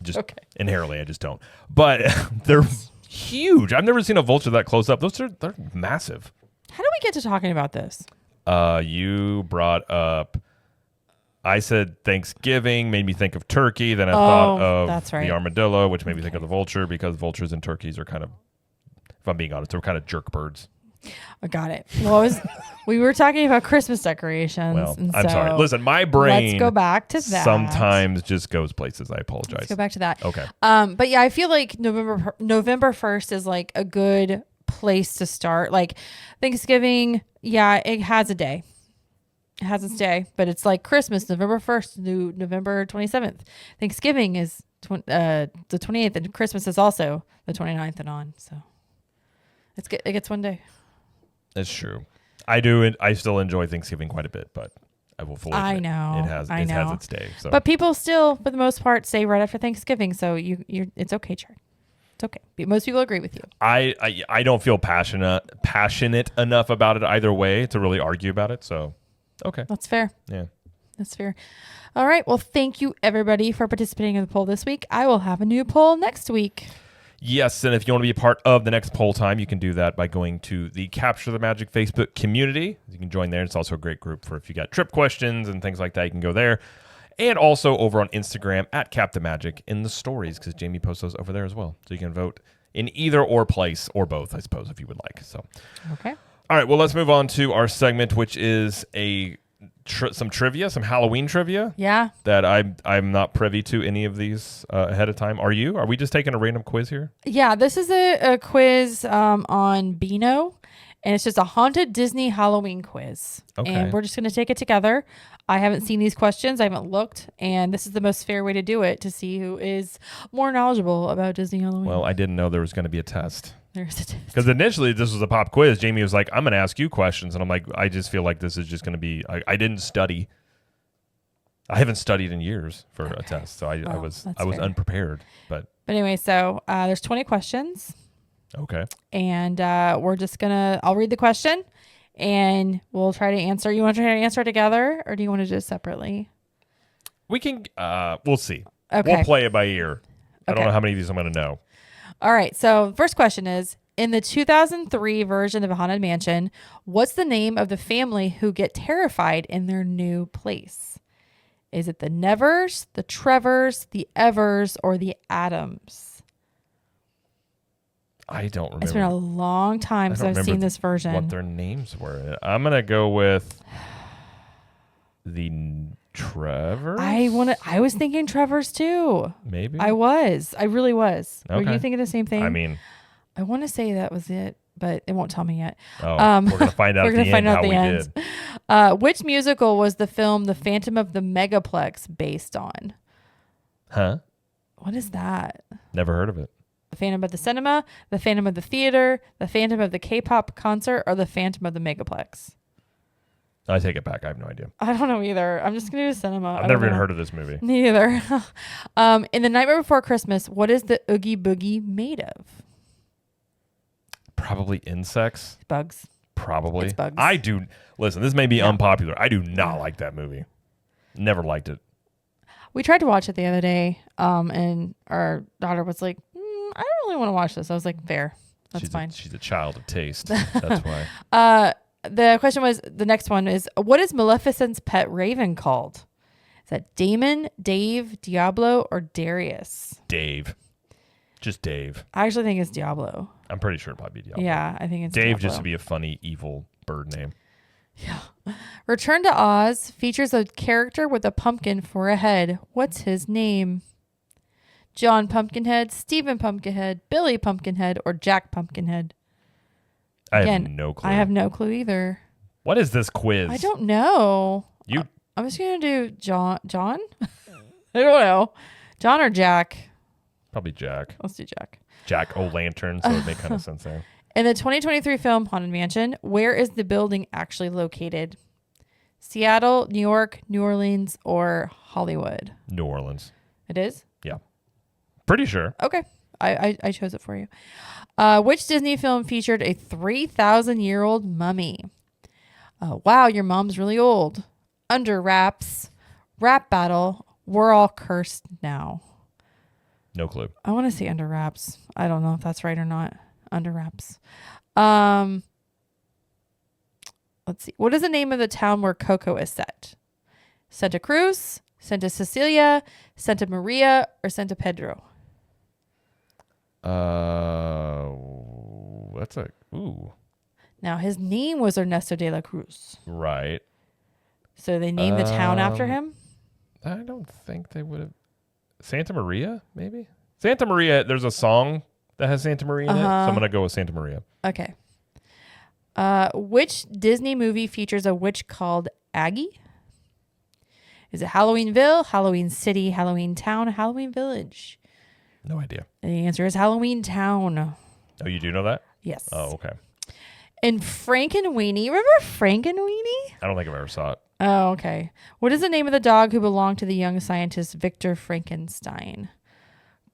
Speaker 1: Just inherently I just don't. But they're huge. I've never seen a vulture that close up. They're massive.
Speaker 2: How do we get to talking about this?
Speaker 1: You brought up I said Thanksgiving, made me think of turkey. Then I thought of
Speaker 2: that's right.
Speaker 1: the armadillo, which made me think of the vulture because vultures and turkeys are kind of, if I'm being honest, they're kind of jerk birds.
Speaker 2: I got it. Well, we were talking about Christmas decorations.
Speaker 1: Well,
Speaker 2: and
Speaker 1: I'm
Speaker 2: so
Speaker 1: sorry. Listen, my brain
Speaker 2: let's go back to that.
Speaker 1: sometimes just goes places. I apologize.
Speaker 2: Let's go back to that.
Speaker 1: Okay.
Speaker 2: But yeah, I feel like November 1st is like a good place to start. Like Thanksgiving, yeah, it has a day. It has its day, but it's like Christmas, November 1st to November 27th. Thanksgiving is the 28th, and Christmas is also the 29th and on. So it gets one day.
Speaker 1: That's true. I do. I still enjoy Thanksgiving quite a bit, but I will fully
Speaker 2: I
Speaker 1: admit.
Speaker 2: know.
Speaker 1: It has its day. So.
Speaker 2: But people still, for the most part, say right after Thanksgiving. So it's okay, Chad. It's okay. Most people agree with you.
Speaker 1: I don't feel passionate enough about it either way to really argue about it. So, okay.
Speaker 2: That's fair.
Speaker 1: Yeah.
Speaker 2: That's fair. All right. Well, thank you, everybody, for participating in the poll this week. I will have a new poll next week.
Speaker 1: Yes, and if you want to be a part of the next poll time, you can do that by going to the Capture the Magic Facebook community. You can join there. It's also a great group for if you got trip questions and things like that. You can go there. And also over on Instagram at Cap the Magic in the stories, because Jamie posts those over there as well. So you can vote in either or place or both, I suppose, if you would like. So,
Speaker 2: okay.
Speaker 1: All right. Well, let's move on to our segment, which is some trivia, some Halloween trivia.
Speaker 2: Yeah.
Speaker 1: That I'm not privy to any of these ahead of time. Are you? Are we just taking a random quiz here?
Speaker 2: Yeah. This is a quiz on Beano, and it's just a haunted Disney Halloween quiz.
Speaker 1: Okay.
Speaker 2: And we're just going to take it together. I haven't seen these questions. I haven't looked, and this is the most fair way to do it to see who is more knowledgeable about Disney Halloween.
Speaker 1: Well, I didn't know there was going to be a test.
Speaker 2: There's a test.
Speaker 1: Because initially this was a pop quiz. Jamie was like, I'm going to ask you questions. And I'm like, I just feel like this is just going to be, I didn't study. I haven't studied in years for a test. So I was
Speaker 2: fair.
Speaker 1: unprepared. But
Speaker 2: anyway, so there's 20 questions.
Speaker 1: okay.
Speaker 2: And we're just going to, I'll read the question and we'll try to answer. You want to try to answer together or do you want to do it separately?
Speaker 1: We can, we'll see.
Speaker 2: Okay.
Speaker 1: We'll play it by ear. I don't
Speaker 2: Okay.
Speaker 1: know how many of these I'm going to know.
Speaker 2: All right. So first question is, in the 2003 version of A Haunted Mansion, what's the name of the family who get terrified in their new place? Is it the Nevers, the Trevors, the Evers, or the Adams?
Speaker 1: I don't remember.
Speaker 2: It's been a long time since I've seen this version.
Speaker 1: What their names were. I'm going to go with the Trevors.
Speaker 2: I was thinking Trevors too.
Speaker 1: Maybe.
Speaker 2: I really was. Were
Speaker 1: Okay.
Speaker 2: you thinking the same thing?
Speaker 1: I mean,
Speaker 2: I want to say that was it, but it won't tell me yet.
Speaker 1: we're going to find out
Speaker 2: We're
Speaker 1: at
Speaker 2: gonna
Speaker 1: the
Speaker 2: find
Speaker 1: end
Speaker 2: out
Speaker 1: how
Speaker 2: at
Speaker 1: we
Speaker 2: the
Speaker 1: did.
Speaker 2: end. Which musical was the film The Phantom of the Megaplex based on?
Speaker 1: Huh?
Speaker 2: What is that?
Speaker 1: Never heard of it.
Speaker 2: The Phantom of the Cinema, The Phantom of the Theater, The Phantom of the K-pop concert, or The Phantom of the Megaplex?
Speaker 1: I take it back. I have no idea.
Speaker 2: I don't know either. I'm just going to do cinema.
Speaker 1: I've never even heard of this movie.
Speaker 2: Neither. In The Nightmare Before Christmas, what is the Oogie Boogie made of?
Speaker 1: Probably insects.
Speaker 2: Bugs.
Speaker 1: Probably.
Speaker 2: It's bugs.
Speaker 1: I do. Listen, this may be unpopular. I do not like that movie. Never liked it.
Speaker 2: We tried to watch it the other day, and our daughter was like, I don't really want to watch this. I was like, fair. That's fine.
Speaker 1: She's a child of taste. That's why.
Speaker 2: The question was, the next one is, what is Maleficent's pet raven called? Is that Damon, Dave, Diablo, or Darius?
Speaker 1: Dave. Just Dave.
Speaker 2: I actually think it's Diablo.
Speaker 1: I'm pretty sure it'd probably be Diablo.
Speaker 2: Yeah, I think it's
Speaker 1: Dave
Speaker 2: Diablo.
Speaker 1: just to be a funny, evil bird name.
Speaker 2: Return to Oz features a character with a pumpkin for a head. What's his name? John Pumpkinhead, Stephen Pumpkinhead, Billy Pumpkinhead, or Jack Pumpkinhead?
Speaker 1: I
Speaker 2: Again,
Speaker 1: have no clue.
Speaker 2: I have no clue either.
Speaker 1: What is this quiz?
Speaker 2: I don't know. I'm just going to do John? I don't know. John or Jack?
Speaker 1: Probably Jack.
Speaker 2: Let's do Jack.
Speaker 1: Jack O'Lantern, so it would make kind of sense there.
Speaker 2: In the 2023 film Haunted Mansion, where is the building actually located? Seattle, New York, New Orleans, or Hollywood?
Speaker 1: New Orleans.
Speaker 2: It is?
Speaker 1: Yeah. Pretty sure.
Speaker 2: Okay. I chose it for you. Which Disney film featured a 3,000-year-old mummy? Wow, your mom's really old. Under Wraps, Rap Battle, We're All Cursed Now.
Speaker 1: No clue.
Speaker 2: I want to say Under Wraps. I don't know if that's right or not. Under Wraps. Let's see. What is the name of the town where Coco is set? Santa Cruz, Santa Cecilia, Santa Maria, or Santa Pedro?
Speaker 1: That's a
Speaker 2: Now, his name was Ernesto de la Cruz.
Speaker 1: right.
Speaker 2: So they named the town after him?
Speaker 1: I don't think they would have. Santa Maria, maybe? Santa Maria, there's a song that has Santa Maria in it, so I'm going to go with Santa Maria.
Speaker 2: Okay. Which Disney movie features a witch called Aggie? Is it Halloweenville, Halloween City, Halloween Town, Halloween Village?
Speaker 1: No idea.
Speaker 2: And the answer is Halloween Town.
Speaker 1: Oh, you do know that?
Speaker 2: Yes.
Speaker 1: Oh, okay.
Speaker 2: And Frankenweenie. Remember Frankenweenie?
Speaker 1: I don't think I've ever saw it.
Speaker 2: Oh, okay. What is the name of the dog who belonged to the young scientist Victor Frankenstein?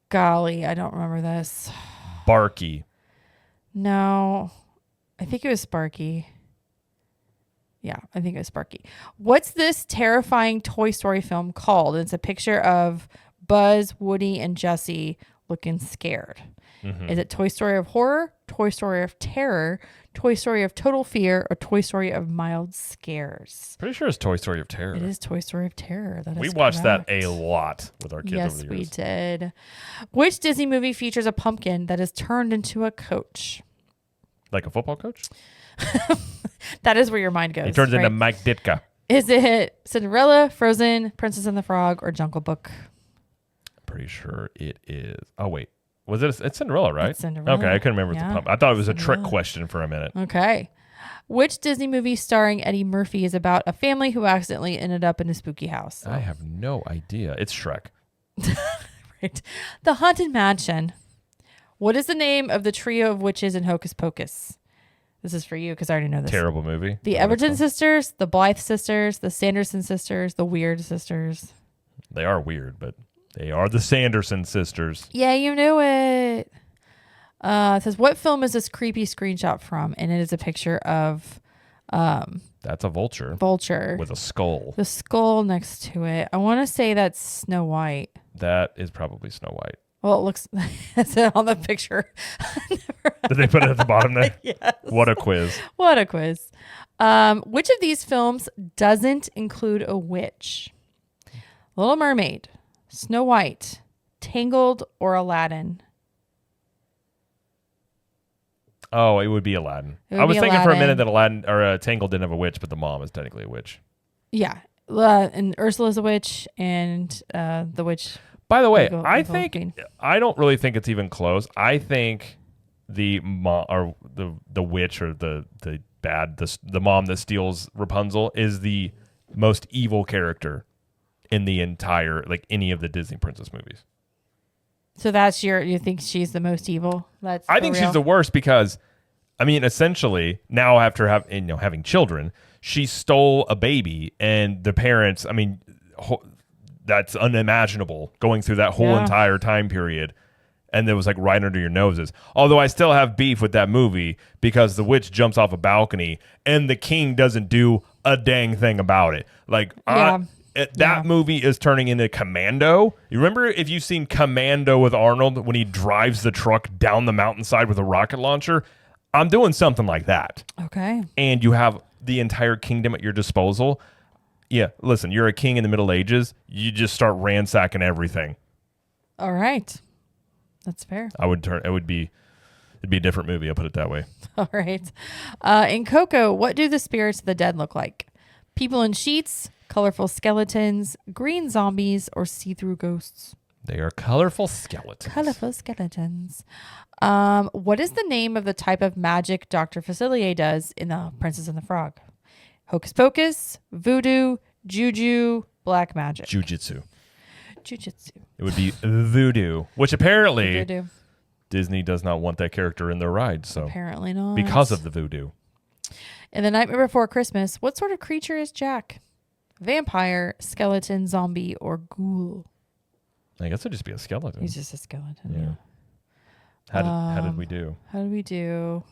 Speaker 2: Golly, I don't remember this.
Speaker 1: Barky.
Speaker 2: No, I think it was Sparky. Yeah, I think it was Sparky. What's this terrifying Toy Story film called? It's a picture of Buzz, Woody, and Jessie looking scared. Is it Toy Story of Horror, Toy Story of Terror, Toy Story of Total Fear, or Toy Story of Mild Scares?
Speaker 1: Pretty sure it's Toy Story of Terror.
Speaker 2: It is Toy Story of Terror. That
Speaker 1: We
Speaker 2: is
Speaker 1: watched that
Speaker 2: correct.
Speaker 1: a lot with our kids
Speaker 2: Yes,
Speaker 1: over the
Speaker 2: we
Speaker 1: years.
Speaker 2: did. Which Disney movie features a pumpkin that is turned into a coach?
Speaker 1: Like a football coach?
Speaker 2: That is where your mind goes.
Speaker 1: He turns into
Speaker 2: right?
Speaker 1: Mike Ditka.
Speaker 2: Is it Cinderella, Frozen, Princess and the Frog, or Jungle Book?
Speaker 1: Pretty sure it is. Oh, wait. Was it? It's Cinderella, right?
Speaker 2: It's Cinderella.
Speaker 1: Okay, I couldn't remember.
Speaker 2: Yeah.
Speaker 1: The pump. I thought it was a trick
Speaker 2: Cinderella.
Speaker 1: question for a minute.
Speaker 2: Okay. Which Disney movie starring Eddie Murphy is about a family who accidentally ended up in a spooky house?
Speaker 1: I have no idea. It's Shrek.
Speaker 2: Right. The Haunted Mansion. What is the name of the trio of witches in Hocus Pocus? This is for you because I already know this.
Speaker 1: Terrible movie.
Speaker 2: The Everton sisters, the Blythe sisters, the Sanderson sisters, the Weird sisters.
Speaker 1: They are weird, but they are the Sanderson sisters.
Speaker 2: Yeah, you knew it. It says, what film is this creepy screenshot from? And it is a picture of
Speaker 1: That's a vulture
Speaker 2: Vulture.
Speaker 1: with a skull.
Speaker 2: The skull next to it. I want to say that's Snow White.
Speaker 1: That is probably Snow White.
Speaker 2: Well, it looks that's it on the picture.
Speaker 1: Did they put it at the bottom there?
Speaker 2: Yes.
Speaker 1: What a quiz.
Speaker 2: What a quiz. Which of these films doesn't include a witch? Little Mermaid, Snow White, Tangled, or Aladdin?
Speaker 1: Oh, it would be Aladdin.
Speaker 2: It would
Speaker 1: I was
Speaker 2: be
Speaker 1: thinking for a
Speaker 2: Aladdin.
Speaker 1: minute that Aladdin or Tangled didn't have a witch, but the mom is technically a witch.
Speaker 2: Yeah. And Ursula's a witch, and the witch.
Speaker 1: By the way,
Speaker 2: Evil-
Speaker 1: I
Speaker 2: evil
Speaker 1: think
Speaker 2: queen.
Speaker 1: I don't really think it's even close. I think the mom or the witch or the mom that steals Rapunzel is the most evil character in the entire any of the Disney princess movies.
Speaker 2: So that's you think she's the most evil? That's
Speaker 1: I
Speaker 2: for
Speaker 1: think
Speaker 2: real?
Speaker 1: she's the worst because, I mean, essentially now after having children, she stole a baby and the parents. I mean, that's unimaginable going through that whole
Speaker 2: Yeah.
Speaker 1: entire time period, and it was like right under your noses. Although I still have beef with that movie because the witch jumps off a balcony and the king doesn't do a dang thing about it.
Speaker 2: Yeah.
Speaker 1: That movie is turning into Commando. You remember if you've seen Commando with Arnold when he drives the truck down the mountainside with a rocket launcher? I'm doing something like that.
Speaker 2: Okay.
Speaker 1: And you have the entire kingdom at your disposal. Yeah, listen, you're a king in the Middle Ages. You just start ransacking everything.
Speaker 2: All right. That's fair.
Speaker 1: It'd be a different movie. I'll put it that way.
Speaker 2: All right. In Coco, what do the spirits of the dead look like? People in sheets, colorful skeletons, green zombies, or see-through ghosts?
Speaker 1: They are colorful skeletons.
Speaker 2: Colorful skeletons. What is the name of the type of magic Dr. Facilier does in The Princess and the Frog? Hocus Pocus, Voodoo, Juju, Black Magic.
Speaker 1: Jujitsu.
Speaker 2: Jujitsu.
Speaker 1: It would be voodoo, which apparently
Speaker 2: Voodoo.
Speaker 1: Disney does not want that character in their ride. So
Speaker 2: Apparently not.
Speaker 1: because of the voodoo.
Speaker 2: In The Nightmare Before Christmas, what sort of creature is Jack? Vampire, skeleton, zombie, or ghoul?
Speaker 1: I guess it'd just be a skeleton.
Speaker 2: He's just a skeleton.
Speaker 1: Yeah. How did we do?
Speaker 2: How do we do?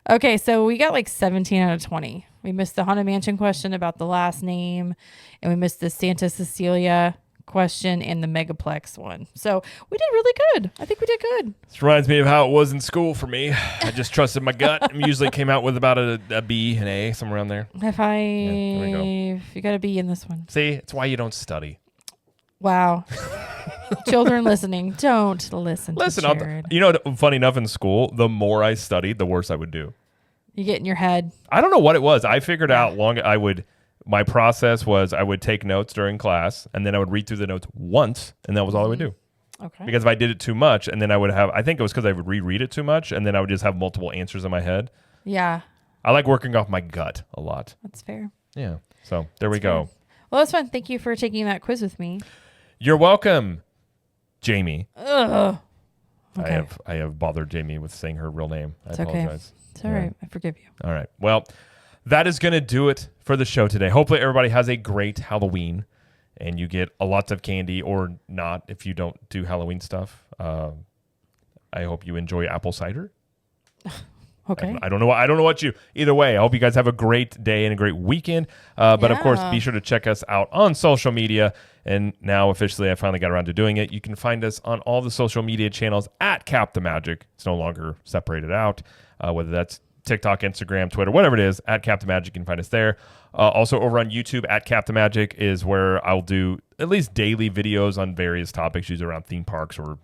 Speaker 2: Okay, so we got like 17 out of 20. We missed the Haunted Mansion question about the last name, and we missed the Santa Cecilia question and the Megaplex one. So we did really good. I think we did good.
Speaker 1: This reminds me of how it was in school for me. I just trusted my gut and usually came out with about a B, an A, somewhere around there.
Speaker 2: High five.
Speaker 1: there we go.
Speaker 2: You got to be in this one.
Speaker 1: See, it's why you don't study.
Speaker 2: Wow. Children listening, don't listen to Jared.
Speaker 1: Funny enough, in school, the more I studied, the worse I would do.
Speaker 2: You get in your head.
Speaker 1: I don't know what it was. I figured out my process was I would take notes during class and then I would read through the notes once and that was all I would do.
Speaker 2: Okay.
Speaker 1: Because if I did it too much and then I think it was because I would reread it too much and then I would just have multiple answers in my head.
Speaker 2: Yeah,
Speaker 1: I like working off my gut a lot.
Speaker 2: that's fair.
Speaker 1: Yeah. So there we go.
Speaker 2: Well, that's fun. Thank you for taking that quiz with me.
Speaker 1: You're welcome, Jamie.
Speaker 2: Ugh. Okay.
Speaker 1: I have bothered Jamie with saying her real name. I
Speaker 2: It's okay.
Speaker 1: apologize.
Speaker 2: It's all
Speaker 1: Yeah.
Speaker 2: right. I forgive you.
Speaker 1: All right. Well, that is going to do it for the show today. Hopefully everybody has a great Halloween and you get a lots of candy, or not if you don't do Halloween stuff. I hope you enjoy apple cider.
Speaker 2: Okay.
Speaker 1: I don't know. I don't know what you. Either way, I hope you guys have a great day and a great weekend. But of course, be sure to check us out on social media. And now officially, I finally got around to doing it. You can find us on all the social media channels at Cap the Magic. It's no longer separated out, whether that's TikTok, Instagram, Twitter, whatever it is. At Cap the Magic, you can find us there. Also over on YouTube at Cap the Magic is where I'll do at least daily videos on various topics, usually around theme parks or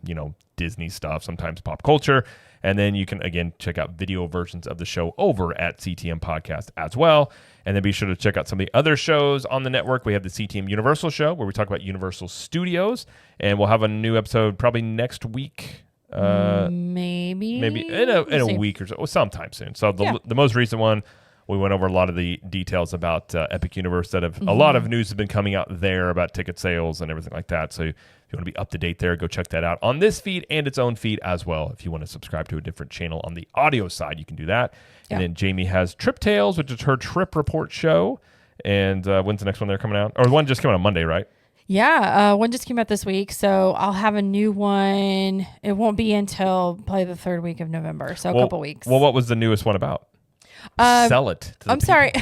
Speaker 1: Disney stuff, sometimes pop culture. And then you can, again, check out video versions of the show over at CTM Podcast as well. And then be sure to check out some of the other shows on the network. We have the CTM Universal Show, where we talk about Universal Studios. And we'll have a new episode probably next week.
Speaker 2: Maybe
Speaker 1: in a week or so, sometime soon. So the most recent one, we went over a lot of the details about Epic Universe that have a lot of news has been coming out there about ticket sales and everything like that. So if you want to be up to date there, go check that out on this feed and its own feed as well. If you want to subscribe to a different channel on the audio side, you can do that. Yeah. And then Jamie has Trip Tales, which is her trip report show. And when's the next one they're coming out? Or one just came out on Monday, right?
Speaker 2: Yeah, one just came out this week, so I'll have a new one. It won't be until probably the third week of November, so a couple weeks.
Speaker 1: Well, what was the newest one about? Sell it to the
Speaker 2: I'm
Speaker 1: people.
Speaker 2: sorry.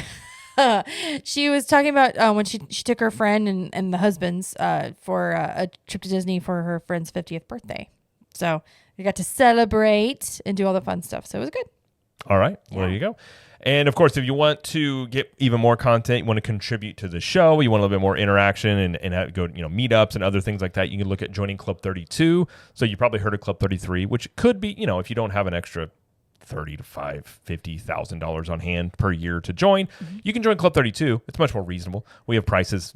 Speaker 2: She was talking about when she took her friend and the husband's for a trip to Disney for her friend's 50th birthday. So we got to celebrate and do all the fun stuff, so it was good.
Speaker 1: All right, well, there you go. And of course, if you want to get even more content, you want to contribute to the show, you want a little bit more interaction and have, go, meetups and other things like that, you can look at joining Club 32. So you probably heard of Club 33, which could be, if you don't have an extra $50,000 on hand per year to join, you can join Club 32. It's much more reasonable. We have prices,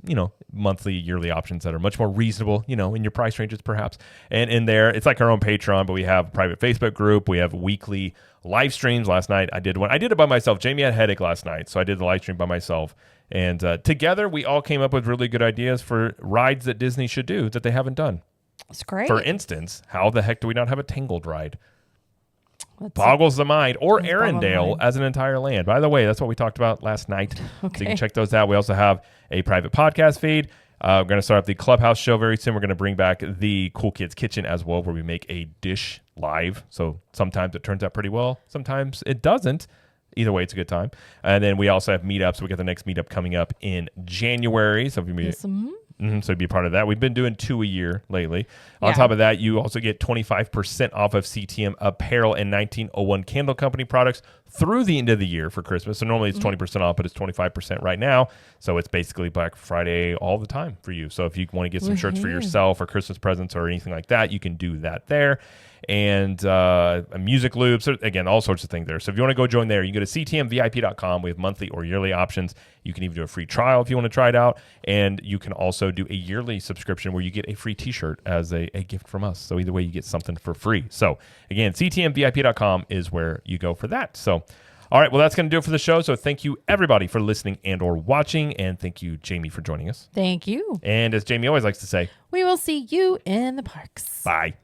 Speaker 1: monthly, yearly options that are much more reasonable, in your price ranges perhaps. And in there, it's like our own Patreon, but we have a private Facebook group. We have weekly live streams. Last night I did one. I did it by myself. Jamie had a headache last night, so I did the live stream by myself. And together we all came up with really good ideas for rides that Disney should do that they haven't done.
Speaker 2: That's great.
Speaker 1: For instance, how the heck do we not have a Tangled ride? Boggles the mind. Or Arendelle as an entire land. By the way, that's what we talked about last night.
Speaker 2: Okay.
Speaker 1: So you can check those out. We also have a private podcast feed. We're going to start up the Clubhouse show very soon. We're going to bring back the Cool Kids Kitchen as well, where we make a dish live. So sometimes it turns out pretty well. Sometimes it doesn't. Either way, it's a good time. And then we also have meetups. We got the next meetup coming up in January. So if you so be a part of that. We've been doing 2 a year lately. On top of that, you also get 25% off of CTM apparel and 1901 Candle Company products through the end of the year for Christmas. So normally it's 20% off, but it's 25% right now. So it's basically Black Friday all the time for you. So if you want to get some shirts for yourself or Christmas presents or anything like that, you can do that there. And music loops, again, all sorts of things there. So if you want to go join there, you can go to ctmvip.com. We have monthly or yearly options. You can even do a free trial if you want to try it out. And you can also do a yearly subscription where you get a free t-shirt as a gift from us. So either way, you get something for free. So again, ctmvip.com is where you go for that. So, all right, well, that's going to do it for the show. So thank you, everybody, for listening and or watching. And thank you, Jamie, for joining us.
Speaker 2: Thank you.
Speaker 1: And as Jamie always likes to say,
Speaker 2: We will see you in the parks.
Speaker 1: bye.